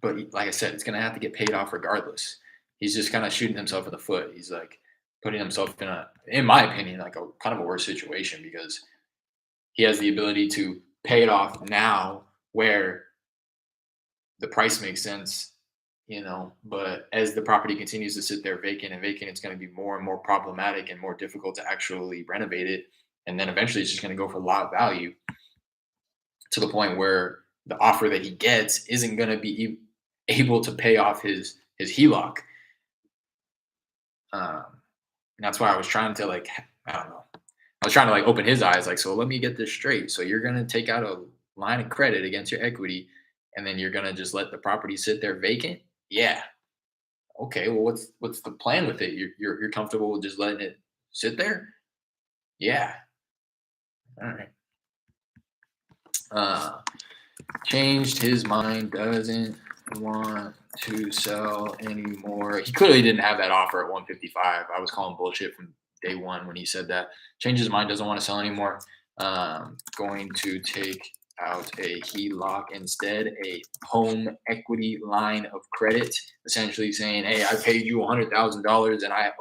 But like I said, it's gonna have to get paid off regardless. He's just kind of shooting himself in the foot. He's like putting himself in my opinion, like a kind of a worse situation because he has the ability to pay it off now where the price makes sense, but as the property continues to sit there vacant and vacant, it's going to be more and more problematic and more difficult to actually renovate it. And then eventually it's just going to go for a lot of value to the point where the offer that he gets isn't going to be able to pay off his HELOC. And that's why I was trying to I don't know. I was trying to open his eyes, so let me get this straight. So you're going to take out a line of credit against your equity and then you're going to just let the property sit there vacant? Yeah. Okay, well, what's the plan with it? You're comfortable with just letting it sit there? Yeah. All right. Uh, changed his mind. Doesn't want to sell anymore. He clearly didn't have that offer at 155. I was calling bullshit from day one when he said that. Changed his mind. Doesn't want to sell anymore. Going to take out a HELOC instead, a home equity line of credit, essentially saying, "Hey, I paid you $100,000, and I have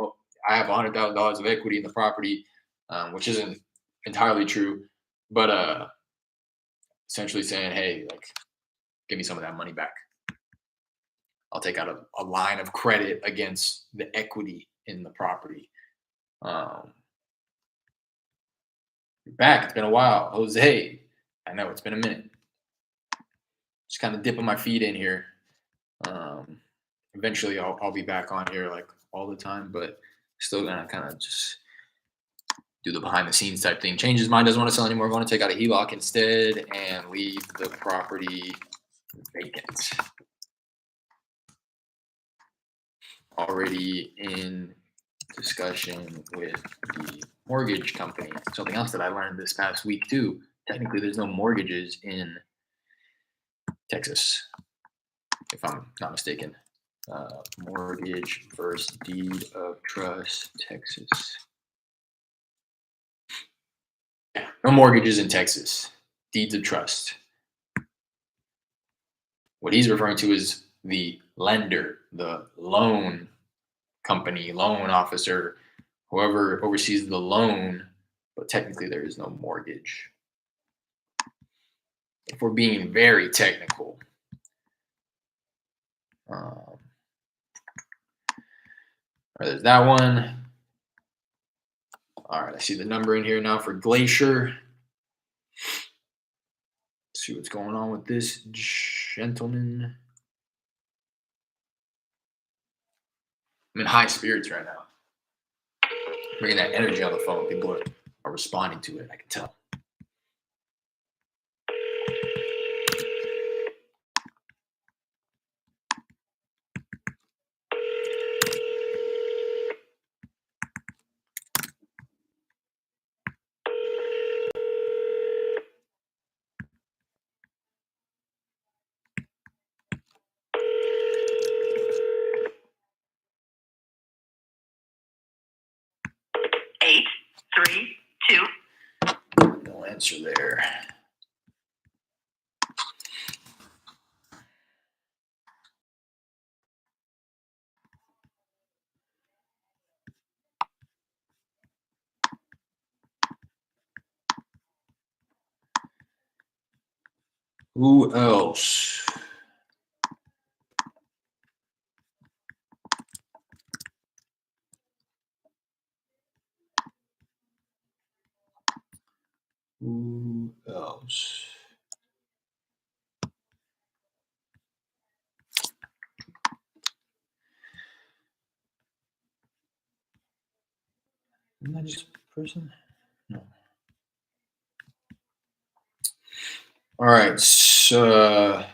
$100,000 of equity in the property," which isn't entirely true, but essentially saying, "Hey, like, give me some of that money back. I'll take out a line of credit against the equity in the property." You're back. It's been a while, Jose. I know it's been a minute. Just kind of dipping my feet in here. Eventually, I'll be back on here like all the time, but still gonna kind of just do the behind the scenes type thing. Change his mind, doesn't want to sell anymore. Going to take out a HELOC instead and leave the property vacant. Already in discussion with the mortgage company. Something else that I learned this past week too. Technically, there's no mortgages in Texas, if I'm not mistaken. Mortgage versus deed of trust, Texas. Yeah, no mortgages in Texas. Deeds of trust. What he's referring to is the lender, the loan company, loan officer, whoever oversees the loan, but technically there is no mortgage. If we're being very technical, there's that one. All right, I see the number in here now for Glacier. Let's see what's going on with this gentleman. I'm in high spirits right now. Bringing that energy on the phone. People are responding to it. I can tell. Eight, three, two. No answer there. Who else? Who else? Isn't that just a person? No. All right. So,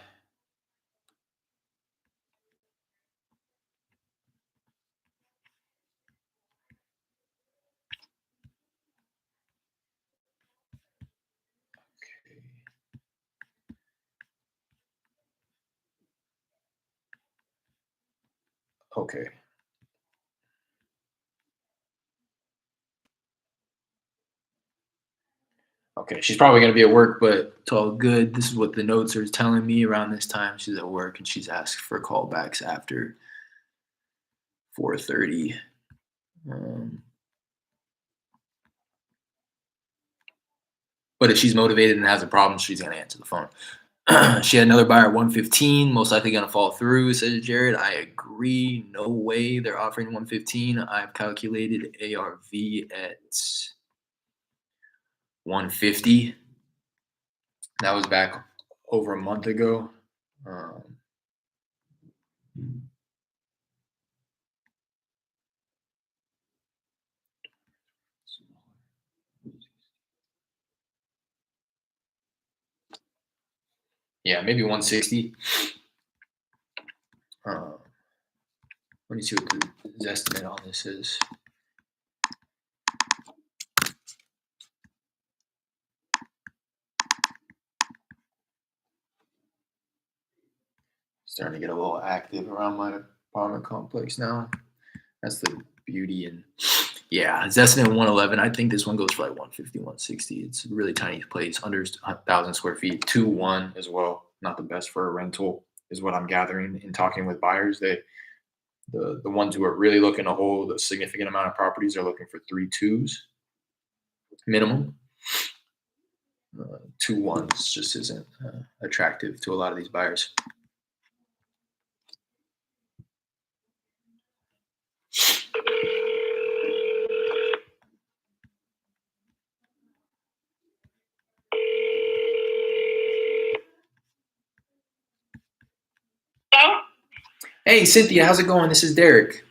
okay. Okay, she's probably gonna be at work, but it's all good. This is what the notes are telling me around this time. She's at work and she's asked for callbacks after 4:30. But if she's motivated and has a problem, she's gonna answer the phone. She had another buyer at 115, most likely gonna fall through, says Jared. I agree. No way they're offering 115. I've calculated ARV at 150. That was back over a month ago. Yeah, maybe 160. Let me see what the estimate on this is. Starting to get a little active around my apartment complex now. That's the beauty. And yeah, it's estimate 111. I think this one goes for like 150, 160. It's a really tiny place, under 1,000 square feet, 2-1 as well. Not the best for a rental, is what I'm gathering in talking with buyers. The ones who are really looking to hold a significant amount of properties are looking for 3.2s minimum. 2.1s just isn't attractive to a lot of these buyers. Hello? Hey, Cynthia, how's it going? This is Derek.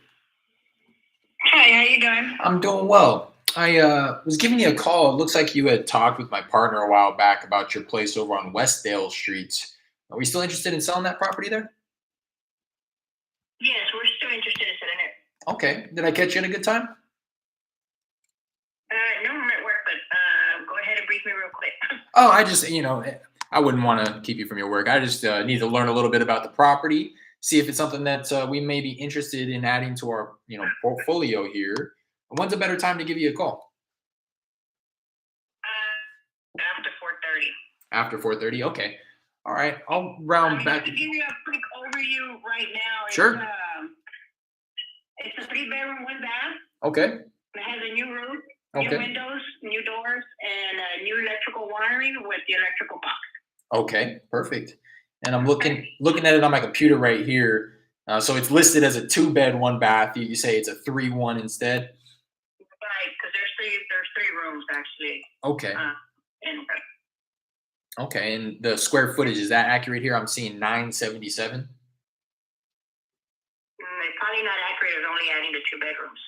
Hi, how you doing? I'm doing well. I was giving you a call. It looks like you had talked with my partner a while back about your place over on Westdale Street. Are we still interested in selling that property there? Yes, we're still interested in selling it. Okay. Did I catch you in a good time? No, I'm at work, but go ahead and brief me real quick. Oh, I just, I wouldn't want to keep you from your work. I just need to learn a little bit about the property, see if it's something that we may be interested in adding to our, portfolio here. When's a better time to give you a call? After 4:30. After 4:30? Okay. All right. I'll round back. To give you a quick overview right now. Sure. It's a 3-bedroom, 1 bath. Okay. It has a new roof, Okay. new windows, new doors, and new electrical wiring with the electrical box. Okay, perfect. And I'm looking at it on my computer right here. So it's listed as a 2-bed, 1 bath. You say it's a 3-1 instead. Right, because there's 3 rooms actually. Okay. And Okay, and the square footage, is that accurate here? I'm seeing 977. it's probably not accurate. It's only adding the 2 bedrooms.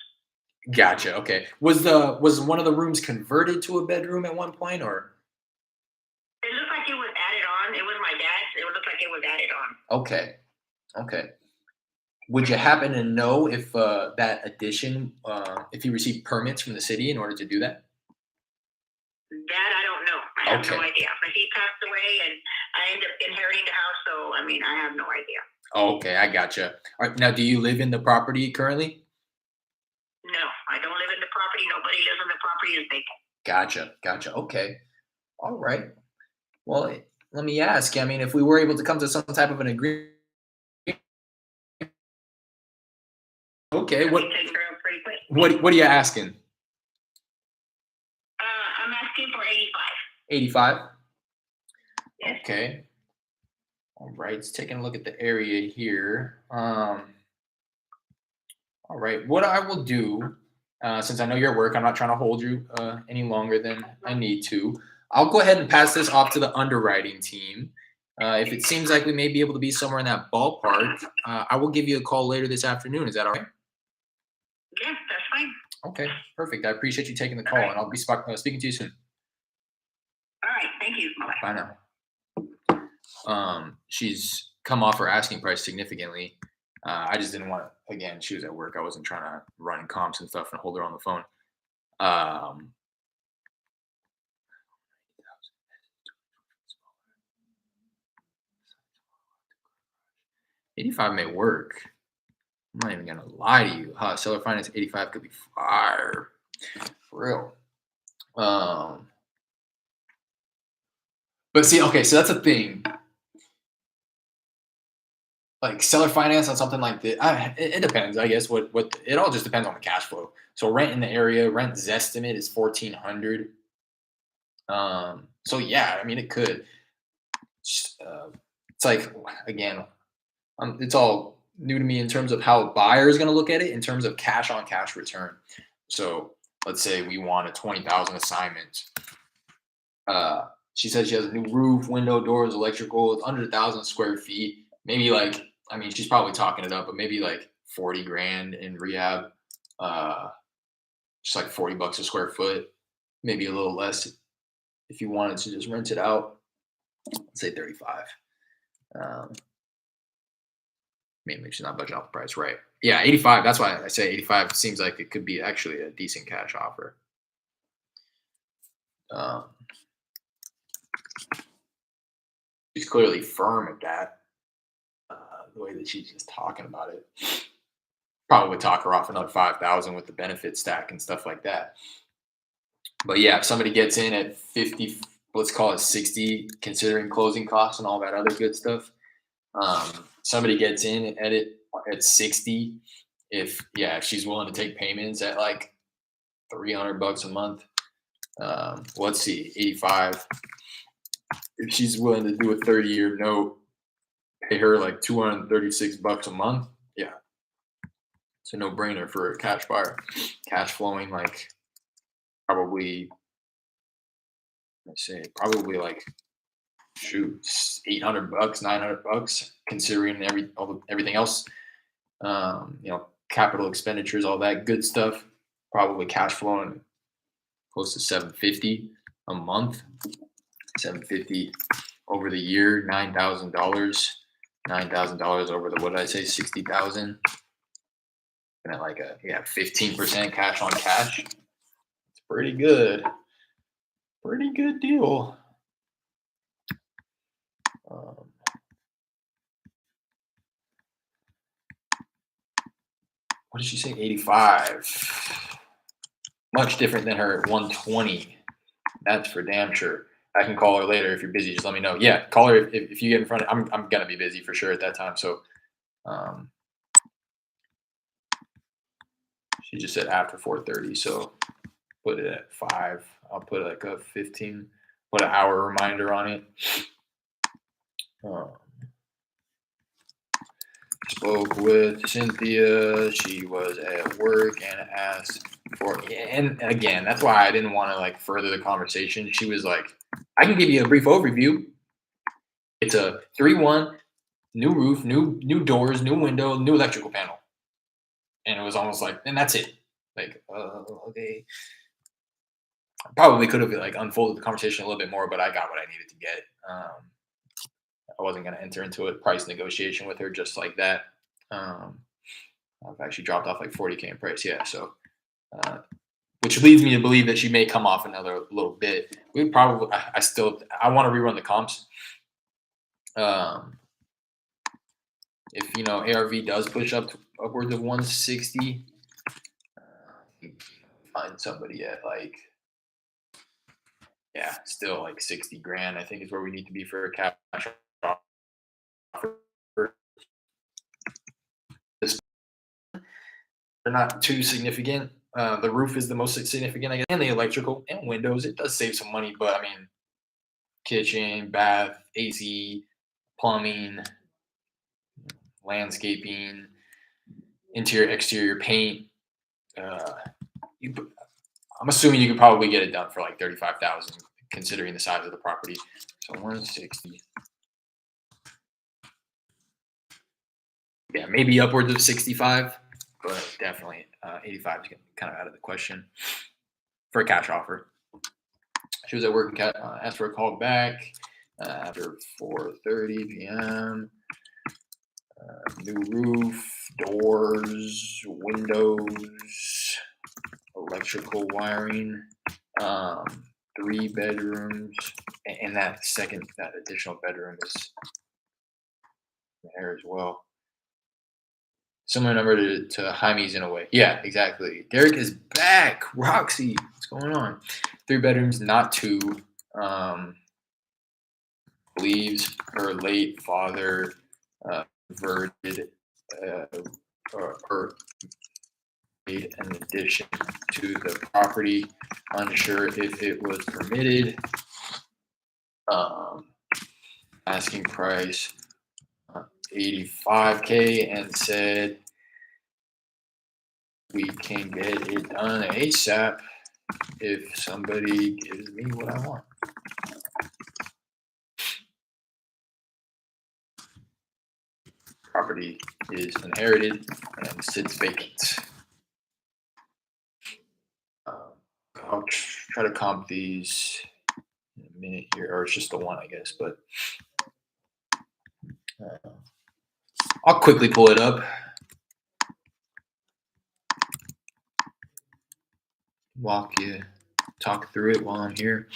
Gotcha. Okay. Was one of the rooms converted to a bedroom at one point, or? It looked like it was added on. It was my dad's. It looked like it was added on. Okay. Okay. Would you happen to know if that addition, if he received permits from the city in order to do that? That I don't know. I have Okay. no idea. But he passed away, and I ended up inheriting the house. So I have no idea. Okay, I gotcha. All right. Now, do you live in the property currently? No, I don't live in the property. Nobody lives in the property. It's vacant. Gotcha. Okay. All right. Well, let me ask. I mean, if we were able to come to some type of an agreement. Okay. What? Taken care of pretty quick. What are you asking? I'm asking for 85. 85. Yes. Okay. All right. It's taking a look at the area here. All right. What I will do, since I know you're at work, I'm not trying to hold you any longer than I need to. I'll go ahead and pass this off to the underwriting team. If it seems like we may be able to be somewhere in that ballpark, I will give you a call later this afternoon. Is that all right? Yes, that's fine. Okay, perfect. I appreciate you taking the call, and I'll be speaking to you soon. All right. Thank you. Bye-bye. Bye now. She's come off her asking price significantly. I just didn't want to, again, she was at work. I wasn't trying to run comps and stuff and hold her on the phone. 85 may work. I'm not even gonna lie to you. Seller finance 85 could be fire. For real. But see, okay, so that's a thing. Like seller finance on something like this, it depends, I guess. What it all just depends on the cash flow. So rent in the area, rent's estimate is 1,400. So yeah, I mean it could. It's like, again, it's all new to me in terms of how a buyer is going to look at it in terms of cash on cash return. So let's say we want a 20,000 assignment. She says she has a new roof, window, doors, electrical. It's under 1,000 square feet. Maybe like, I mean, she's probably talking it up, but maybe like 40 grand in rehab. Just like $40 a square foot, maybe a little less if you wanted to just rent it out. Let's say 35. Maybe she's not budging off the price, right? Yeah, 85. That's why I say 85 seems like it could be actually a decent cash offer. Um, she's clearly firm at that. The way that she's just talking about it, probably would talk her off another 5,000 with the benefit stack and stuff like that. But yeah, if somebody gets in at 50, let's call it 60, considering closing costs and all that other good stuff. Somebody gets in at it at 60. If she's willing to take payments at like $300 a month. Let's see, 85. If she's willing to do a 30-year note, pay her like $236 a month. Yeah, it's a no-brainer for a cash buyer. Cash flowing like probably, probably like shoot, $800, $900, considering everything else. Capital expenditures, all that good stuff. Probably cash flowing close to $750 a month. $750 over the year, $9,000. $9,000 over the, what did I say, 60,000. And at like 15% cash on cash. It's pretty good. Pretty good deal. What did she say? 85. Much different than her at 120. That's for damn sure. I can call her later if you're busy. Just let me know. Yeah, call her if you get in front of. I'm gonna be busy for sure at that time. So, she just said after 4:30. So, put it at 5. I'll put like a 15. Put an hour reminder on it. Spoke with Cynthia. She was at work and asked for. And again, that's why I didn't want to like further the conversation. She was like, "I can give you a brief overview. It's a 3-1, new roof, new doors, new window, new electrical panel." And it was almost like, and that's it. Like, okay. Probably could have like unfolded the conversation a little bit more, but I got what I needed to get. I wasn't going to enter into a price negotiation with her just like that. I've actually dropped off like 40K in price. Yeah. So, which leads me to believe that she may come off another little bit. We probably, I want to rerun the comps. If ARV does push up to upwards of 160, find somebody at like, still like 60 grand, I think is where we need to be for a cash offer. They're not too significant. The roof is the most significant, I guess, and the electrical and windows. It does save some money, but I mean, kitchen, bath, AC, plumbing, landscaping, interior, exterior paint. I'm assuming you could probably get it done for like 35,000, considering the size of the property. So 160. Yeah, maybe upwards of 65, but definitely 85 is kind of out of the question for a cash offer. She was at work and asked for a call back after 4:30 p.m. New roof, doors, windows, electrical wiring, 3 bedrooms, and that additional bedroom is there as well. Similar number to Jaime's in a way. Yeah, exactly. Derek is back. Roxy, what's going on? 3 bedrooms, not 2. Believes her late father converted or made an addition to the property. Unsure if it was permitted. Asking price $85K and said we can get it done ASAP if somebody gives me what I want. Property is inherited and sits vacant. I'll try to comp these in a minute here, or it's just the one, I guess, but I'll quickly pull it up. talk through it while I'm here.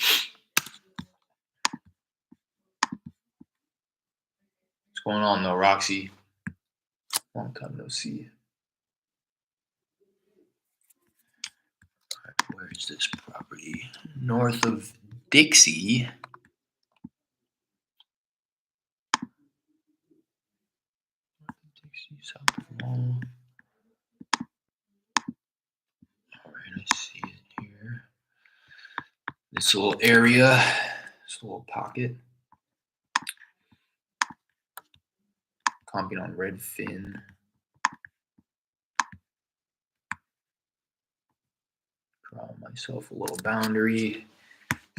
What's going on though, Roxy? Long time no see. Where's this property? North of Dixie. Dixie, south of Mall. Alright, I see it here. This little area, this little pocket. Comping on Redfin. Draw myself a little boundary.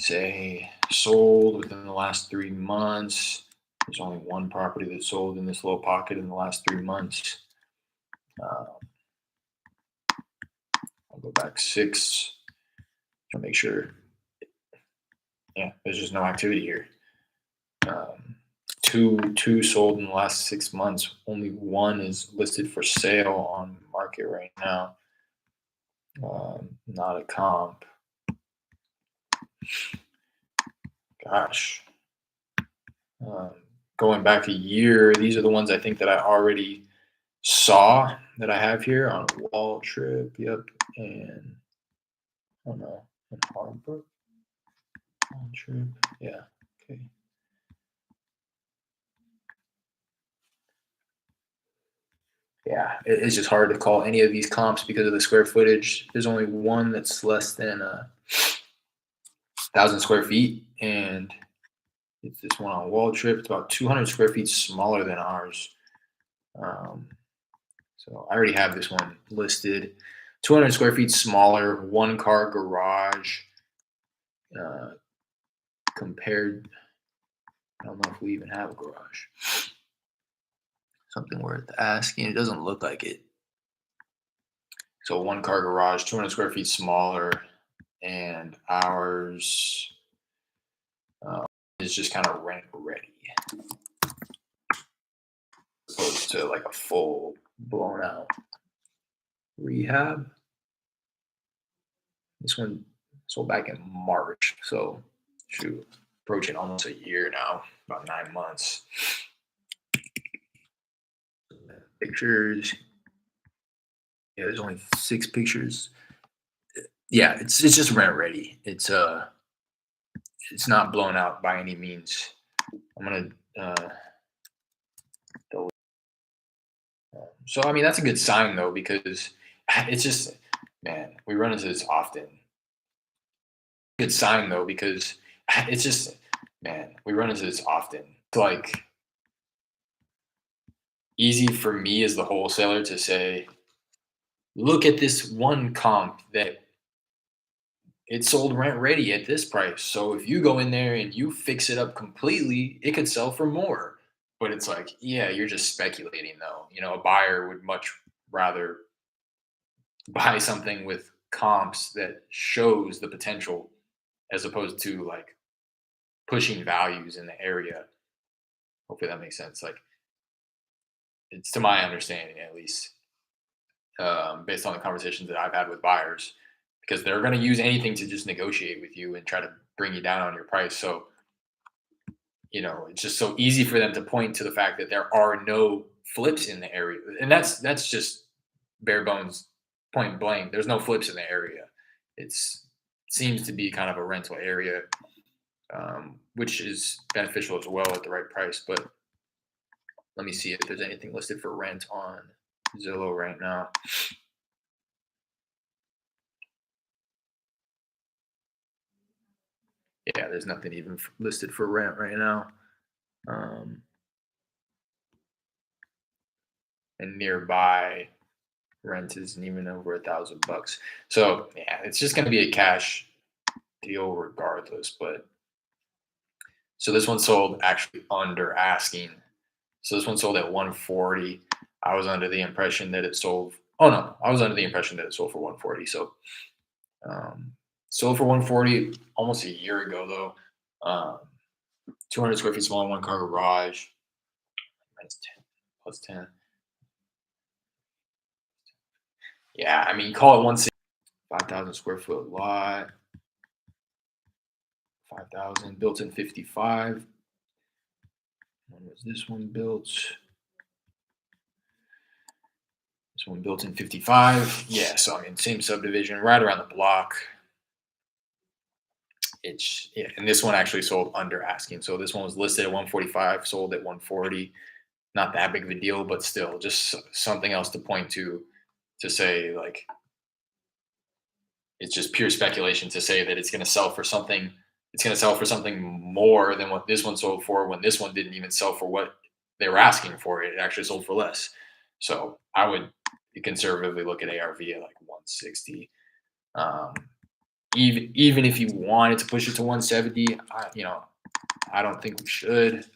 Say sold within the last 3 months. There's only one property that sold in this little pocket in the last 3 months. I'll go back 6 to make sure. Yeah, there's just no activity here. Two sold in the last 6 months. Only one is listed for sale on market right now. Not a comp. Gosh. Going back a year, these are the ones I think that I already saw that I have here on Wall Trip. Yep. And oh no, in Harbor. Wall Trip. Yeah. Okay. Yeah, it's just hard to call any of these comps because of the square footage. There's only one that's less than 1,000 square feet, and it's this one on Wall Trip. It's about 200 square feet smaller than ours. So I already have this one listed. 200 square feet smaller, 1-car garage. Compared, I don't know if we even have a garage. Something worth asking. It doesn't look like it. So 1-car garage, 200 square feet smaller, and ours is just kind of rent ready, opposed to like a full blown out rehab. This one sold back in March, so shoot, approaching almost a year now, about 9 months. Pictures. Yeah, there's only 6 pictures. Yeah, it's just rent ready. It's not blown out by any means. I'm gonna delete. So I mean that's a good sign though, because it's just, man, we run into this often. Good sign though, because it's just, man, we run into this often. It's like easy for me as the wholesaler to say, look at this one comp that it sold rent ready at this price. So if you go in there and you fix it up completely, it could sell for more. But it's like, yeah, you're just speculating though. You know, a buyer would much rather buy something with comps that shows the potential as opposed to like pushing values in the area. Hopefully that makes sense. Like, it's to my understanding, at least, based on the conversations that I've had with buyers, because they're going to use anything to just negotiate with you and try to bring you down on your price. So, you know, it's just so easy for them to point to the fact that there are no flips in the area. And that's just bare bones, point blank. There's no flips in the area. Seems to be kind of a rental area, which is beneficial as well at the right price. But let me see if there's anything listed for rent on Zillow right now. Yeah, there's nothing even listed for rent right now. And nearby rent isn't even over $1,000. So yeah, it's just going to be a cash deal regardless. But so this one sold actually under asking. So this one sold at 140. I was under the impression that it sold. Oh no, I was under the impression that it sold for 140. So sold for 140 almost a year ago though. 200 square feet small, 1-car garage. That's 10 plus 10. Yeah, I mean, call it 160. 5,000 square foot lot. 5,000 built in 55. When was this one built? This one built in 55. Yeah, so I mean, same subdivision, right around the block. Yeah, and this one actually sold under asking. So this one was listed at 145, sold at 140. Not that big of a deal, but still, just something else to point to say like it's just pure speculation to say that it's going to sell for something. It's going to sell for something more than what this one sold for. When this one didn't even sell for what they were asking for, it actually sold for less. So I would conservatively look at ARV at like 160. Even if you wanted to push it to 170, I don't think we should. If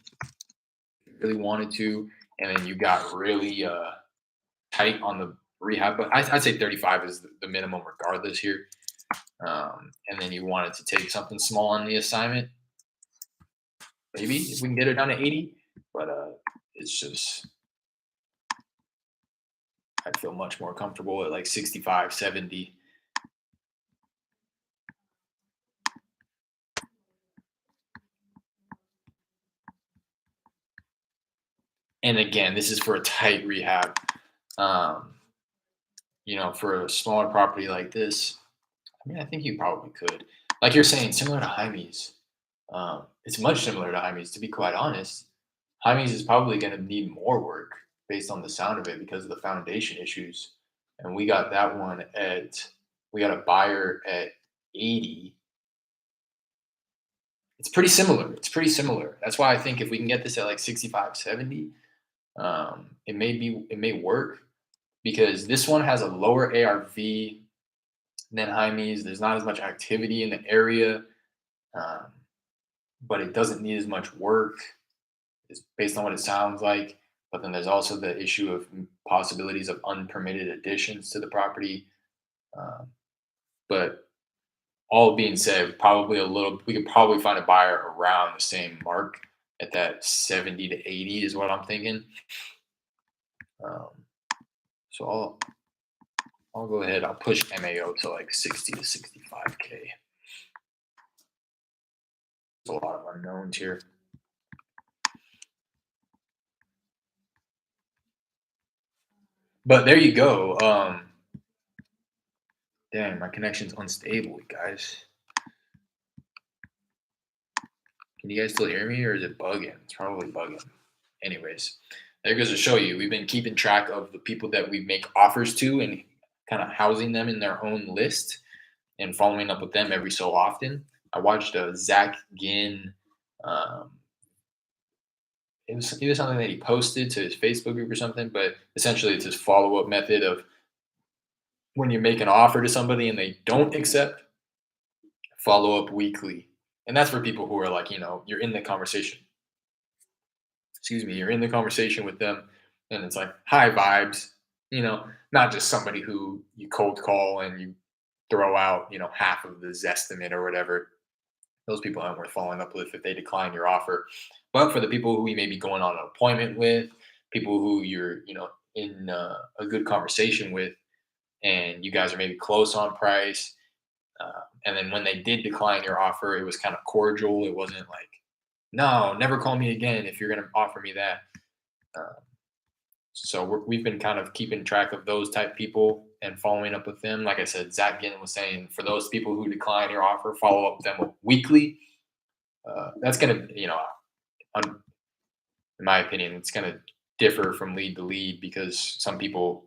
you really wanted to, and then you got really tight on the rehab, but I'd say 35 is the minimum regardless here. And then you wanted to take something small on the assignment, maybe if we can get it down to 80, but it's just I'd feel much more comfortable at like 65, 70. And again, this is for a tight rehab. For a smaller property like this, I mean, I think you probably could. Like you're saying, similar to Jaime's. It's much similar to Jaime's, to be quite honest. Jaime's is probably going to need more work based on the sound of it because of the foundation issues. And we got a buyer at 80. It's pretty similar. That's why I think if we can get this at like 65, 70, it may work because this one has a lower ARV than Jaime's. There's not as much activity in the area, but it doesn't need as much work. It's based on what it sounds like. But then there's also the issue of possibilities of unpermitted additions to the property. But all being said, we could probably find a buyer around the same mark at that 70 to 80 is what I'm thinking. So I'll go ahead. I'll push MAO to like 60 to 65K. There's a lot of unknowns here. But there you go. Damn, my connection's unstable, guys. Can you guys still hear me, or is it bugging? It's probably bugging. Anyways, there goes to show you. We've been keeping track of the people that we make offers to and kind of housing them in their own list and following up with them every so often. I watched Zach Ginn. It was something that he posted to his Facebook group or something, but essentially it's his follow-up method of when you make an offer to somebody and they don't accept, follow up weekly. And that's for people who are like, you're in the conversation. You're in the conversation with them and it's like high vibes, not just somebody who you cold call and you throw out, half of the Zestimate or whatever. Those people aren't worth following up with if they decline your offer. But for the people who you may be going on an appointment with, people who you're, in a good conversation with, and you guys are maybe close on price, and then when they did decline your offer, it was kind of cordial. It wasn't like, no, never call me again if you're going to offer me that. So we've been kind of keeping track of those type people and following up with them. Like I said, Zach Ginn was saying, for those people who decline your offer, follow up with them weekly. That's going to, in my opinion, it's going to differ from lead to lead because some people,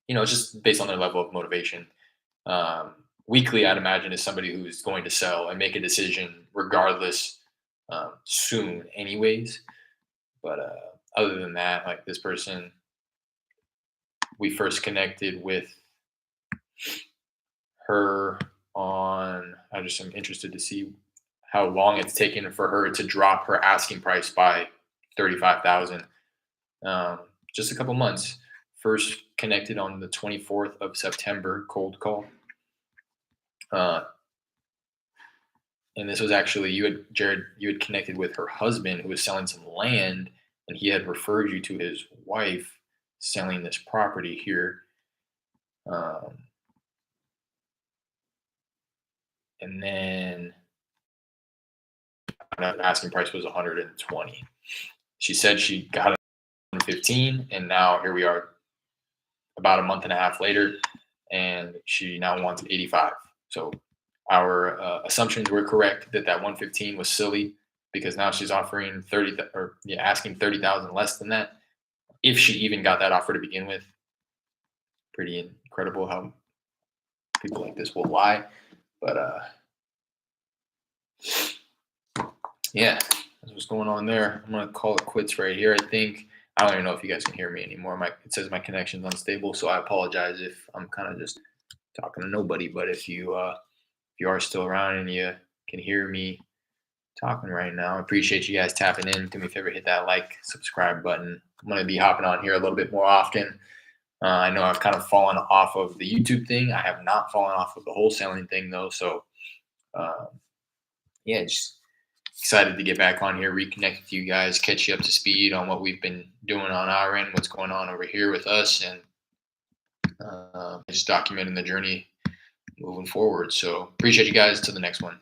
it's just based on their level of motivation. Weekly, I'd imagine, is somebody who's going to sell and make a decision regardless soon anyways. But other than that, like this person, we first connected with her on, I just am interested to see how long it's taken for her to drop her asking price by 35,000. Just a couple months. First connected on the 24th of September, cold call. And this was actually Jared, you had connected with her husband who was selling some land, and he had referred you to his wife selling this property here. and then asking price was 120. She said she got it 115, and now here we are about a month and a half later, and she now wants 85. So our assumptions were correct that 115 was silly, because now she's offering 30 or asking 30,000 less than that, if she even got that offer to begin with. Pretty incredible how people like this will lie, but yeah, that's what's going on there. I'm gonna call it quits right here. I think I don't even know if you guys can hear me anymore. It says my connection's unstable, so I apologize if I'm kind of just talking to nobody. But if you are still around and you can hear me talking right now, I appreciate you guys tapping in. Do me a favor, hit that like, subscribe button. I'm gonna be hopping on here a little bit more often. I know I've kind of fallen off of the YouTube thing. I have not fallen off of the wholesaling thing though. So yeah, just excited to get back on here, reconnect with you guys, catch you up to speed on what we've been doing on our end, what's going on over here with us, and just documenting the journey moving forward. So appreciate you guys. Till the next one.